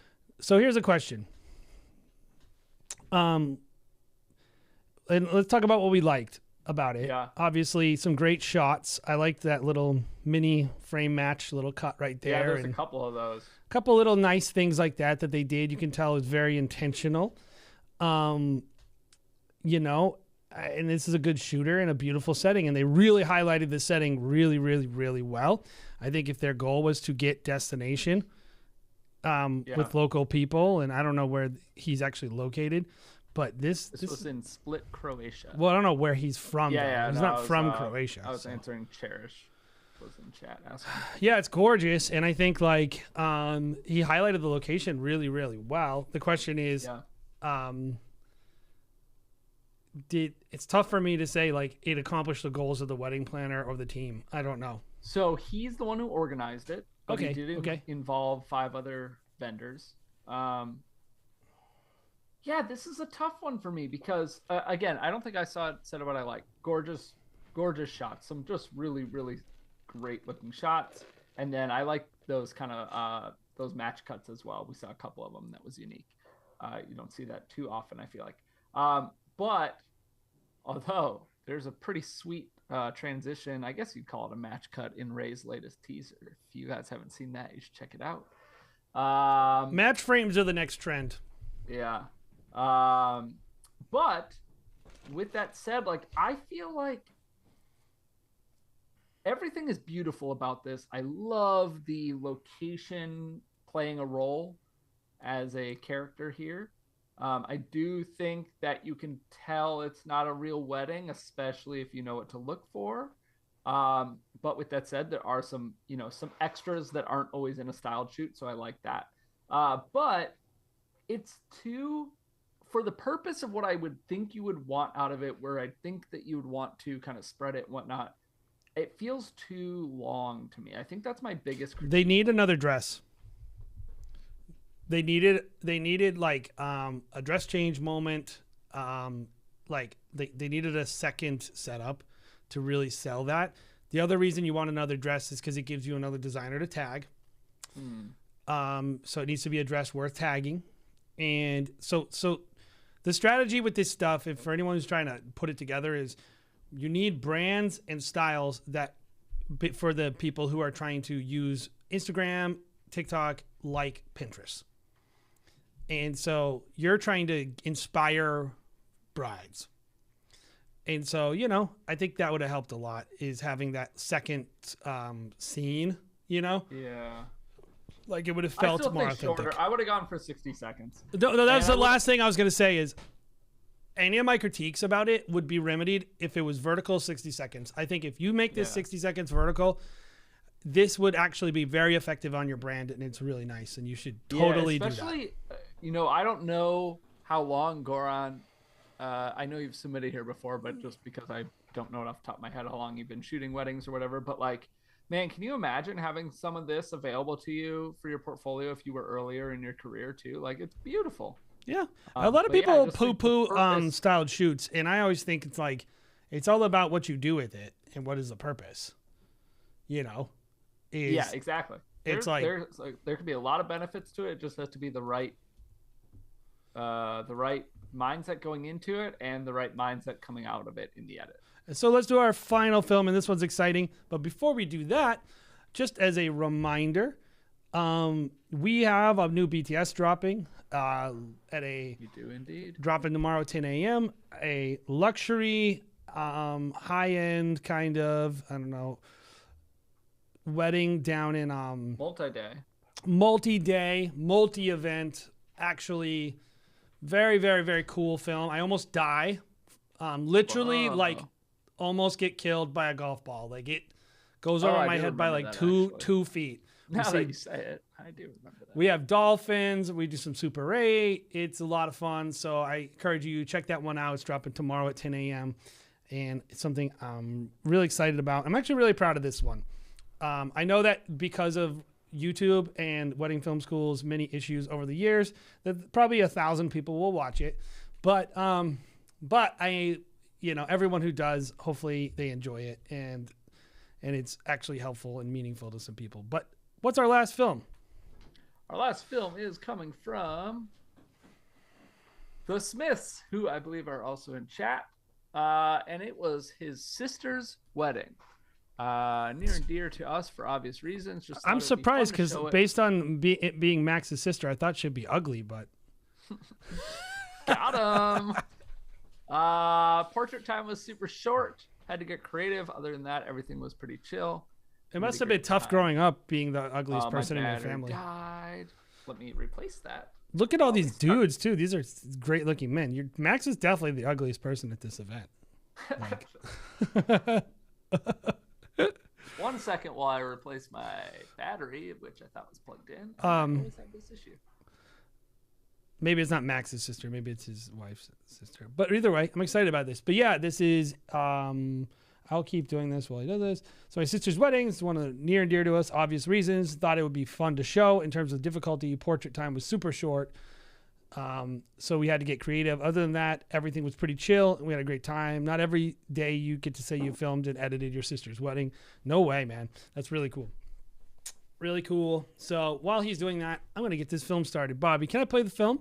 here's a question. And let's talk about what we liked about it. Yeah. Obviously, some great shots. I liked that little mini frame match, little cut right there. Yeah, there's a and couple of those. couple little nice things like that they did. You can tell it's very intentional. And this is a good shooter in a beautiful setting, and they really highlighted the setting really, really, really well. I think if their goal was to get destination with local people, and I don't know where he's actually located, but this was in Split, Croatia. Well, I don't know where he's from. Yeah, though. He's no, not I was, from Croatia. I was so. answering Cherish. Was in chat asking. Yeah, it's gorgeous, and I think like he highlighted the location really, really well. The question is, it's tough for me to say like it accomplished the goals of the wedding planner or the team. I don't know. So he's the one who organized it. But Okay, He did involve 5 other vendors. Yeah, this is a tough one for me because again, I don't think I said what I like. Gorgeous shots. Some just really, really great looking shots. And then I like those kind of those match cuts as well. We saw a couple of them that was unique. You don't see that too often, I feel like. But although there's a pretty sweet transition, I guess you'd call it a match cut in Ray's latest teaser. If you guys haven't seen that, you should check it out. Match frames are the next trend. Yeah. But with that said, like, I feel like everything is beautiful about this. I love the location playing a role as a character here. I do think that you can tell it's not a real wedding, especially if you know what to look for. But with that said, there are some extras that aren't always in a styled shoot, so I like that. But it's too, for the purpose of what I would think you would want out of it, where I think that you would want to kind of spread it and whatnot, it feels too long to me. I think that's my biggest critique. They need another dress. They needed like a dress change moment. Like they needed a second setup to really sell that. The other reason you want another dress is because it gives you another designer to tag. So it needs to be a dress worth tagging. And so the strategy with this stuff, if for anyone who's trying to put it together, is you need brands and styles that for the people who are trying to use Instagram, TikTok, like Pinterest. And so you're trying to inspire brides. And so, I think that would have helped a lot, is having that second scene, Yeah. Like it would have felt more authentic. Shorter. I would have gone for 60 seconds. No, that's the last thing I was going to say is any of my critiques about it would be remedied if it was vertical 60 seconds. I think if you make this 60 seconds vertical, this would actually be very effective on your brand, and it's really nice, and you should totally do that. Especially, I don't know how long Goran, I know you've submitted here before, but just because I don't know it off the top of my head how long you've been shooting weddings or whatever, but like, man, can you imagine having some of this available to you for your portfolio if you were earlier in your career too? Like, it's beautiful. Yeah. A lot of people poo-poo styled shoots, and I always think it's all about what you do with it and what is the purpose. Yeah, exactly. It's there could be a lot of benefits to it. It just has to be the right mindset going into it and the right mindset coming out of it in the edit. So let's do our final film, and this one's exciting. But before we do that, just as a reminder, we have a new BTS dropping You do indeed. dropping tomorrow at 10 a.m. A luxury, high-end kind of, I don't know, wedding down in multi-day, multi-event, actually very, very, very cool film. I almost die. Literally, almost get killed by a golf ball. Like, it goes over my head by like 2 feet. Now that you say it, I do remember that. We have dolphins. We do some Super 8. It's a lot of fun. So I encourage you to check that one out. It's dropping tomorrow at 10 a.m. And it's something I'm really excited about. I'm actually really proud of this one. I know that because of YouTube and Wedding Film School's many issues over the years, that probably 1,000 people will watch it. But everyone who does, hopefully they enjoy it, and it's actually helpful and meaningful to some people. But what's our last film? Our last film is coming from The Smiths, who I believe are also in chat. And it was his sister's wedding. Near and dear to us for obvious reasons. Just I'm surprised because based on it being Max's sister, I thought she'd be ugly, but got him. Portrait time was super short. Had to get creative. Other than that, everything was pretty chill. It must have been tough growing up being the ugliest person in your family. Died. Let me replace that. Look at all these dudes too. These are great looking men. Max is definitely the ugliest person at this event. Like... 1 second while I replace my battery, which I thought was plugged in. I always have this issue. Maybe it's not Max's sister. Maybe it's his wife's sister. But either way, I'm excited about this. But yeah, this is, I'll keep doing this while he does this. So my sister's wedding is one of the near and dear to us, obvious reasons. Thought it would be fun to show in terms of difficulty. Portrait time was super short. So we had to get creative. Other than that, everything was pretty chill. We had a great time. Not every day you get to say you filmed and edited your sister's wedding. No way, man. That's really cool. Really cool. So while he's doing that, I'm going to get this film started. Bobby, can I play the film?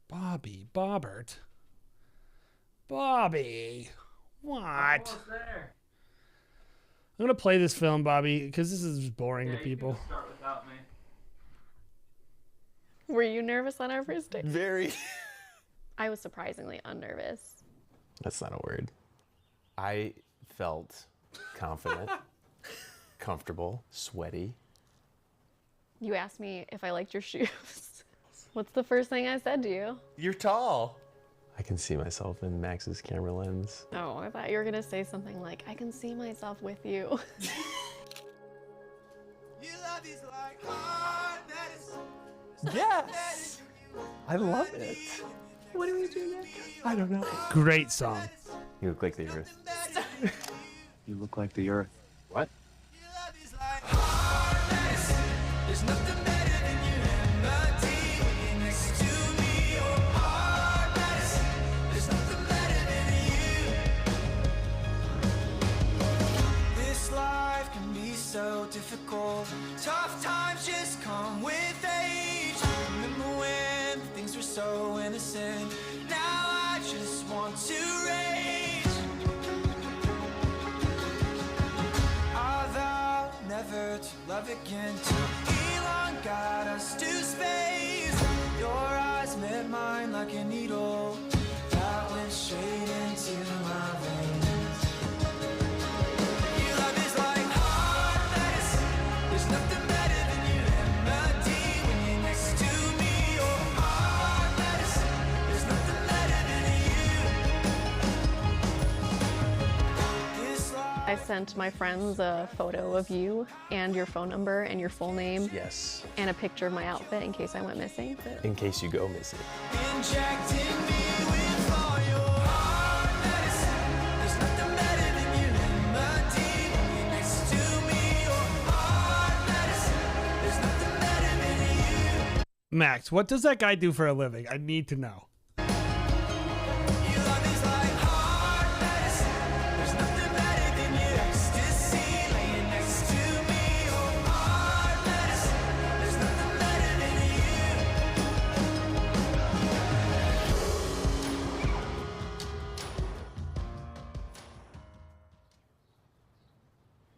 Bobby, Bobbert. Bobby. What? Almost there. I'm going to play this film, Bobby, because this is just boring to people. Start without me. Were you nervous on our first date? Very. I was surprisingly unnervous. That's not a word. I felt confident, comfortable, sweaty. You asked me if I liked your shoes. What's the first thing I said to you? You're tall. I can see myself in Max's camera lens. Oh, I thought you were gonna say something like, I can see myself with you. Yes! I love it. What do we do next? I don't know. Great song. You look like the earth. You look like the earth. What? There's nothing better than your empathy next to me. Your heart matters. There's nothing better than you. This life can be so difficult. Tough times just come with age. Remember when things were so innocent? Now I just want to rage. I vow never to love again till Elon got us to space. Your eyes met mine like a needle that went straight into my veins. Your love is like hard medicine. There's nothing better than your empathy when you're next to me. Your hard medicine. There's nothing better than you. This life. I sent my friends a photo of you and your phone number and your full name. Yes. And a picture of my outfit in case I went missing. In case you go missing. Injecting me with all your hard medicine. There's nothing better than your empathy when you're next to me. Your hard medicine. There's nothing better than you. Max, what does that guy do for a living? I need to know. Your love is like hard medicine. There's nothing better than your ecstasy laying next to me. Your hard medicine. There's nothing better than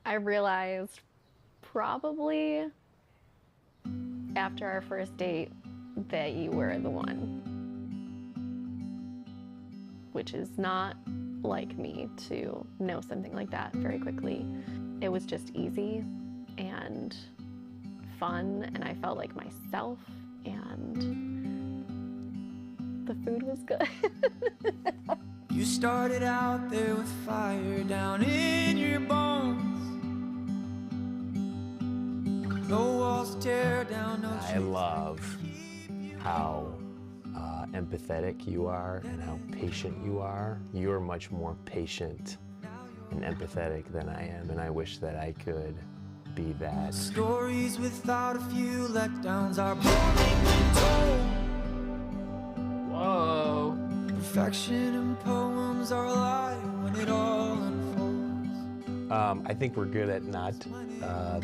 I realized probably after our first date that you were the one. Which is not like me to know something like that very quickly. It was just easy and fun, and I felt like myself, and the food was good. You started out there with fire down in your bones. No walls to tear down, no I love how empathetic you are and how patient you are. You're much more patient and empathetic than I am, and I wish that I could be that. stories without a few letdowns are boring when told. Whoa. Perfection and poems are a lie when it all unfolds. I think we're good at not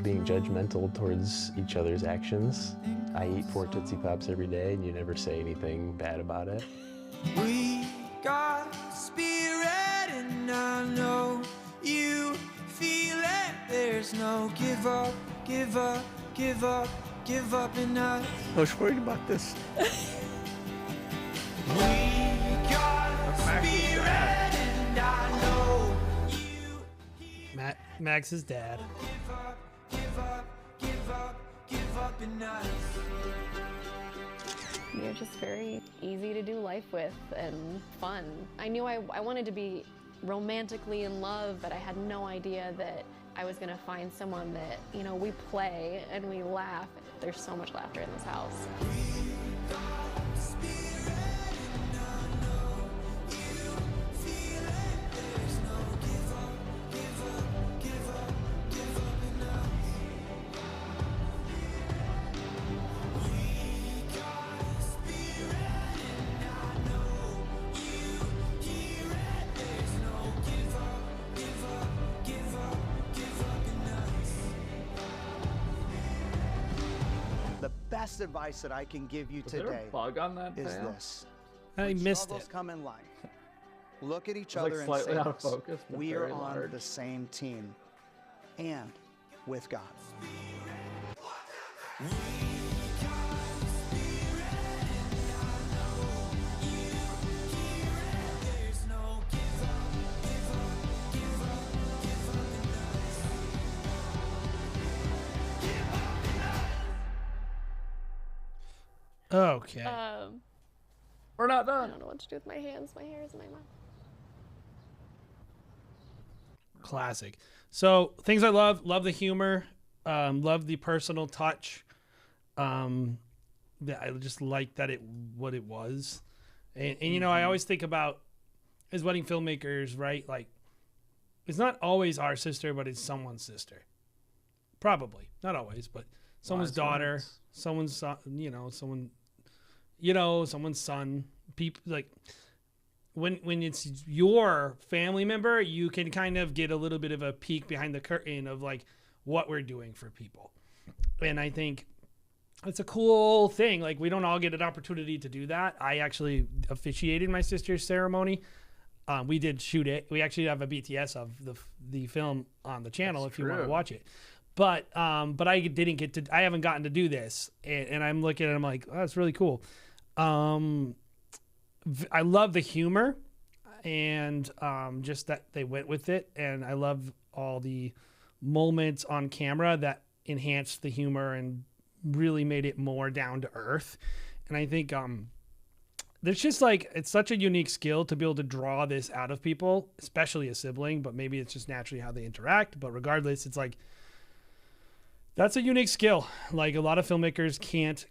being judgmental towards each other's actions. I eat 4 Tootsie Pops every day, and you never say anything bad about it. We got spirit, and I know you feel it. There's no give up, give up, give up, give up in us. I was worried about this. We got spirit, and I know Max's dad. give up, give up, give up in us. You're just very easy to do life with and fun. I knew I wanted to be romantically in love, but I had no idea that I was gonna find someone that, you know, we play and we laugh. There's so much laughter in this house. best advice that I can give you Was there a today bug on that is fail? this. I When missed struggles it. come in life, look at each It was, like, other and slightly say out of this, focus, but we are very on large. the same team and with God. Okay. We're not I done. don't know what to do with my hands. My hair is in my mouth. Classic. So things I love the humor, love the personal touch. That I just like that what it was, and you know I always think about as wedding filmmakers, right? Like it's not always our sister, but it's someone's sister. Probably not always, but someone's Wise daughter, words. someone's son, someone's son. People like when it's your family member, you can kind of get a little bit of a peek behind the curtain of like what we're doing for people. And I think it's a cool thing. Like we don't all get an opportunity to do that. I actually officiated my sister's ceremony. We did shoot it. We actually have a BTS of the film on the channel if you want to true. watch it. But I didn't get to. I haven't gotten to do this, and I'm looking at it. I'm like, oh, that's really cool. I love the humor, and just that they went with it, and I love all the moments on camera that enhanced the humor and really made it more down to earth. And I think there's just like it's such a unique skill to be able to draw this out of people, especially a sibling. But maybe it's just naturally how they interact. But regardless, it's like that's a unique skill. Like a lot of filmmakers can't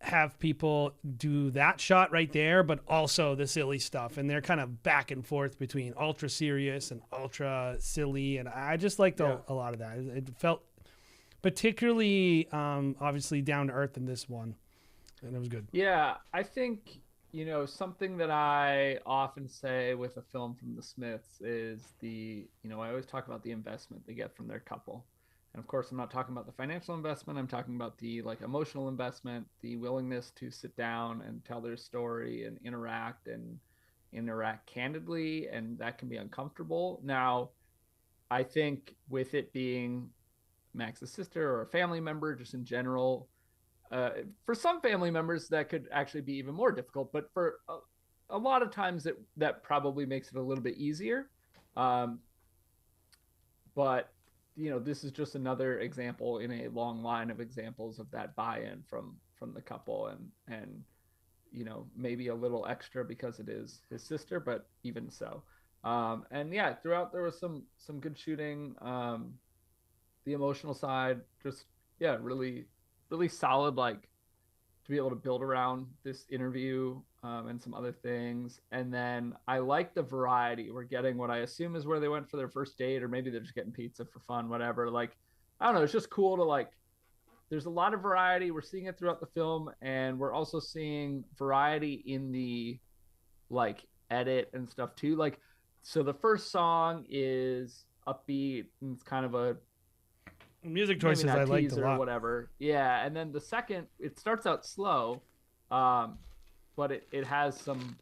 have people do that shot right there, but also the silly stuff. And they're kind of back and forth between ultra serious and ultra silly. And I just liked a lot of that. It felt particularly obviously down to earth in this one. And it was good. Yeah, I think, something that I often say with a film from the Smiths is I always talk about the investment they get from their couple. And of course, I'm not talking about the financial investment. I'm talking about the emotional investment, the willingness to sit down and tell their story and interact candidly. And that can be uncomfortable. Now, I think with it being Max's sister or a family member, just in general, for some family members, that could actually be even more difficult. But for a lot of times that probably makes it a little bit easier. But this is just another example in a long line of examples of that buy-in from the couple and maybe a little extra because it is his sister, but even so. And yeah, throughout there was some good shooting. The emotional side, just really, really solid, like to be able to build around this interview and some other things. And then I like the variety. We're getting what I assume is where they went for their first date, or maybe they're just getting pizza for fun, whatever. Like, I don't know. It's just cool to there's a lot of variety. We're seeing it throughout the film, and we're also seeing variety in the edit and stuff too. So the first song is upbeat and it's kind of a music choices I liked a lot. Or whatever. Yeah, and then the second, it starts out slow, but it has some,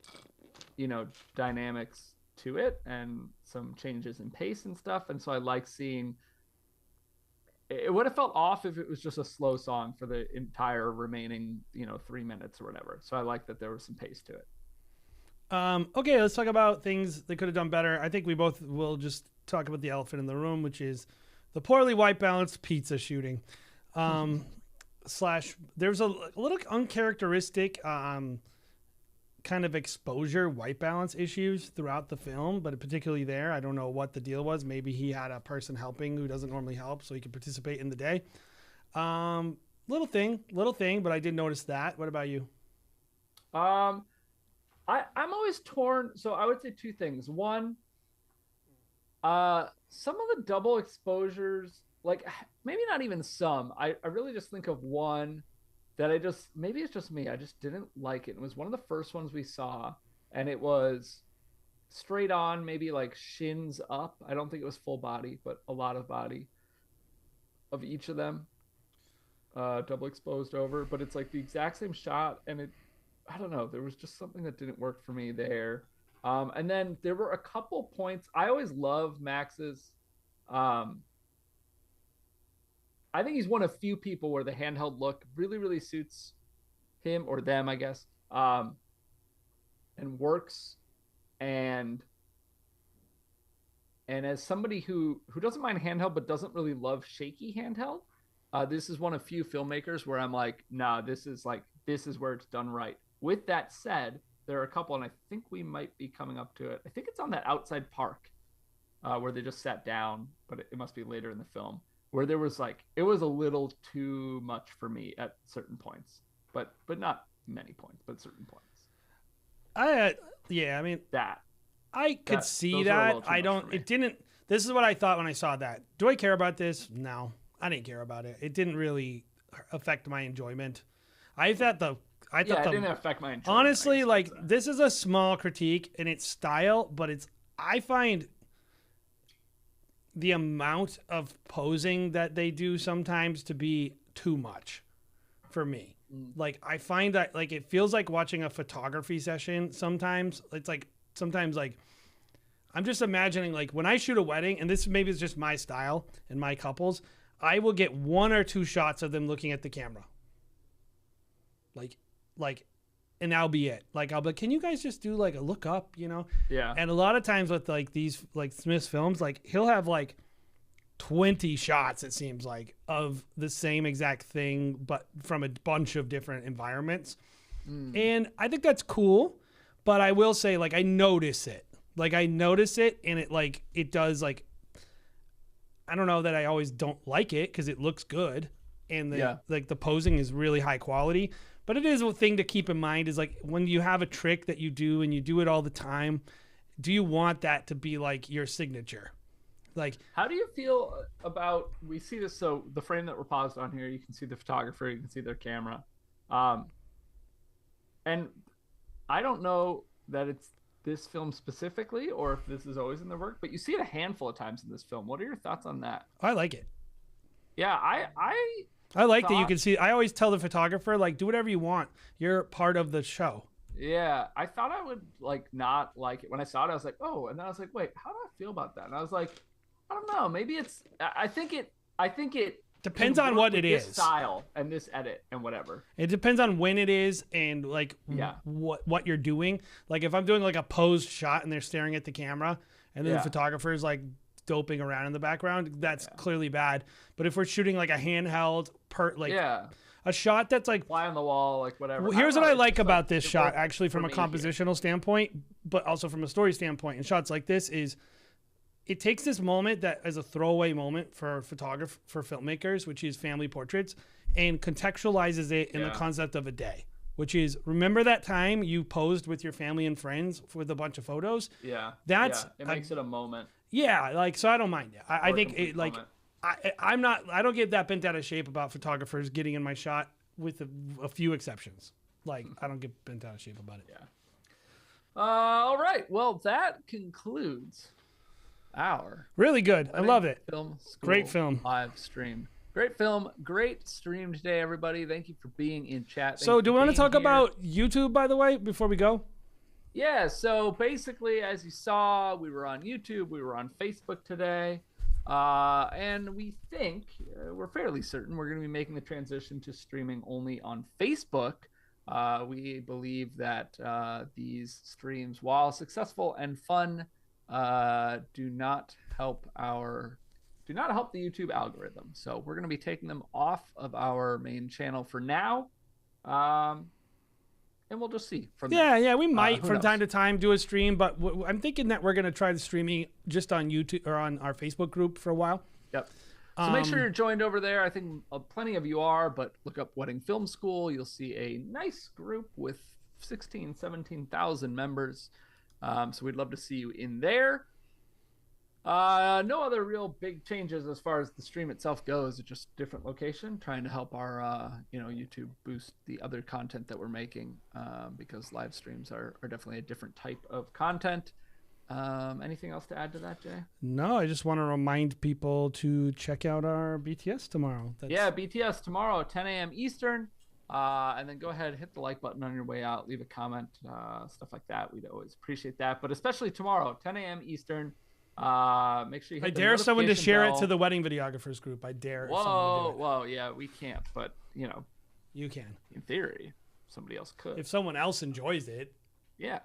dynamics to it and some changes in pace and stuff. And so I like seeing. It would have felt off if it was just a slow song for the entire remaining, 3 minutes or whatever. So I like that there was some pace to it. Okay, let's talk about things they could have done better. I think we both will just talk about the elephant in the room, which is the poorly white balanced pizza shooting. Slash, there's a little uncharacteristic kind of exposure white balance issues throughout the film, but particularly there. I don't know what the deal was. Maybe he had a person helping who doesn't normally help so he could participate in the day. Little thing, but I did notice that. What about you? I'm always torn. So I would say two things. One, some of the double exposures, maybe not even some. I really just think of one that maybe it's just me. I just didn't like it. It was one of the first ones we saw, and it was straight on, maybe shins up. I don't think it was full body, but a lot of body of each of them. double exposed over, but it's like the exact same shot, and I don't know, there was just something that didn't work for me there. And then there were a couple points. I always love Max's. I think he's one of few people where the handheld look really, really suits him or them, I guess, and works. And as somebody who doesn't mind handheld but doesn't really love shaky handheld, this is one of few filmmakers where I'm like, nah, this is where it's done right. With that said, there are a couple, and I think we might be coming up to it. I think it's on that outside park where they just sat down, but it must be later in the film, where there was it was a little too much for me at certain points, but not many points, but certain points. I could see that. I don't. It didn't. This is what I thought when I saw that. Do I care about this? No, I didn't care about it. It didn't really affect my enjoyment. I thought it didn't affect my enjoyment. Honestly, this is a small critique in its style, but I find the amount of posing that they do sometimes to be too much for me. I find that it feels like watching a photography session sometimes. It's sometimes I'm just imagining when I shoot a wedding, and this maybe is just my style and my couples, I will get 1 or 2 shots of them looking at the camera. And that'll be it. I'll be like, can you guys just do a look up, Yeah. And a lot of times with these Smith's films, he'll have 20 shots, it seems of the same exact thing, but from a bunch of different environments. And I think that's cool, but I will say I notice it. I notice it, and it does I don't know that I always don't like it because it looks good, and the posing is really high quality. But it is a thing to keep in mind is when you have a trick that you do and you do it all the time, do you want that to be your signature? How do you feel about, we see this, so the frame that we're paused on here, you can see the photographer, you can see their camera. And I don't know that it's this film specifically or if this is always in the work, but you see it a handful of times in this film. What are your thoughts on that? I like it. Yeah, I like that you can see. I always tell the photographer, do whatever you want. You're part of the show. Yeah, I thought I would not like it. When I saw it, I was like, oh, and then I was like, wait, how do I feel about that? And I was like, I don't know. Maybe it's. I think it depends on what it is. Style and this edit and whatever. It depends on when it is and what you're doing. If I'm doing a posed shot and they're staring at the camera, and then the photographer's doping around in the background, that's clearly bad. But if we're shooting a handheld a shot that's fly on the wall, whatever. Well, here's what I like about this shot, actually, from a compositional standpoint, but also from a story standpoint. And shots like this is, it takes this moment that is a throwaway moment for filmmakers, which is family portraits, and contextualizes it in the concept of a day, which is, remember that time you posed with your family and friends with a bunch of photos? Yeah. That's it makes it a moment. Yeah, so I don't mind it. I think it I don't get that bent out of shape about photographers getting in my shot, with a few exceptions. I don't get bent out of shape about it. Yeah. All right. Well, that concludes our really good. I love it. Film School Great film. Live stream. Great film. Great stream today, everybody. Thank you for being in chat. So, do we want to talk about YouTube, by the way, before we go? Yeah. So basically, as you saw, we were on YouTube. We were on Facebook today. And we think, we're fairly certain, we're going to be making the transition to streaming only on Facebook. We believe that these streams, while successful and fun, do not help the YouTube algorithm. So we're going to be taking them off of our main channel for now. And we'll just see from there. Yeah, we might from time to time do a stream, but I'm thinking that we're going to try the streaming just on YouTube or on our Facebook group for a while. Yep. So make sure you're joined over there. I think plenty of you are, but look up Wedding Film School. You'll see a nice group with 17,000 members. So we'd love to see you in there. No other real big changes as far as the stream itself goes. It's just different location, trying to help our YouTube boost the other content that we're making, because live streams are definitely a different type of content. Anything else to add to that, Jay? No, I just want to remind people to check out our BTS tomorrow. Yeah, BTS tomorrow, 10 a.m. Eastern. And then go ahead, hit the like button on your way out, leave a comment, stuff like that. We'd always appreciate that. But especially tomorrow, 10 a.m. Eastern. Make sure you hit I the dare someone to notification share bell. it to the wedding videographers group. I dare someone to do it. Whoa, yeah, we can't, but you know, you can. In theory, somebody else could. If someone else enjoys it. Yeah.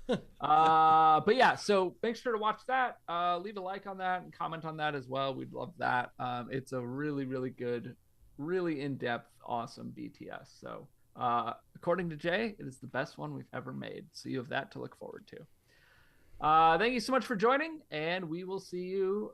But yeah, so make sure to watch that. Leave a like on that and comment on that as well. We'd love that. It's a really, really good, really in-depth, awesome BTS. So according to Jay, it is the best one we've ever made. So you have that to look forward to. Thank you so much for joining, and we will see you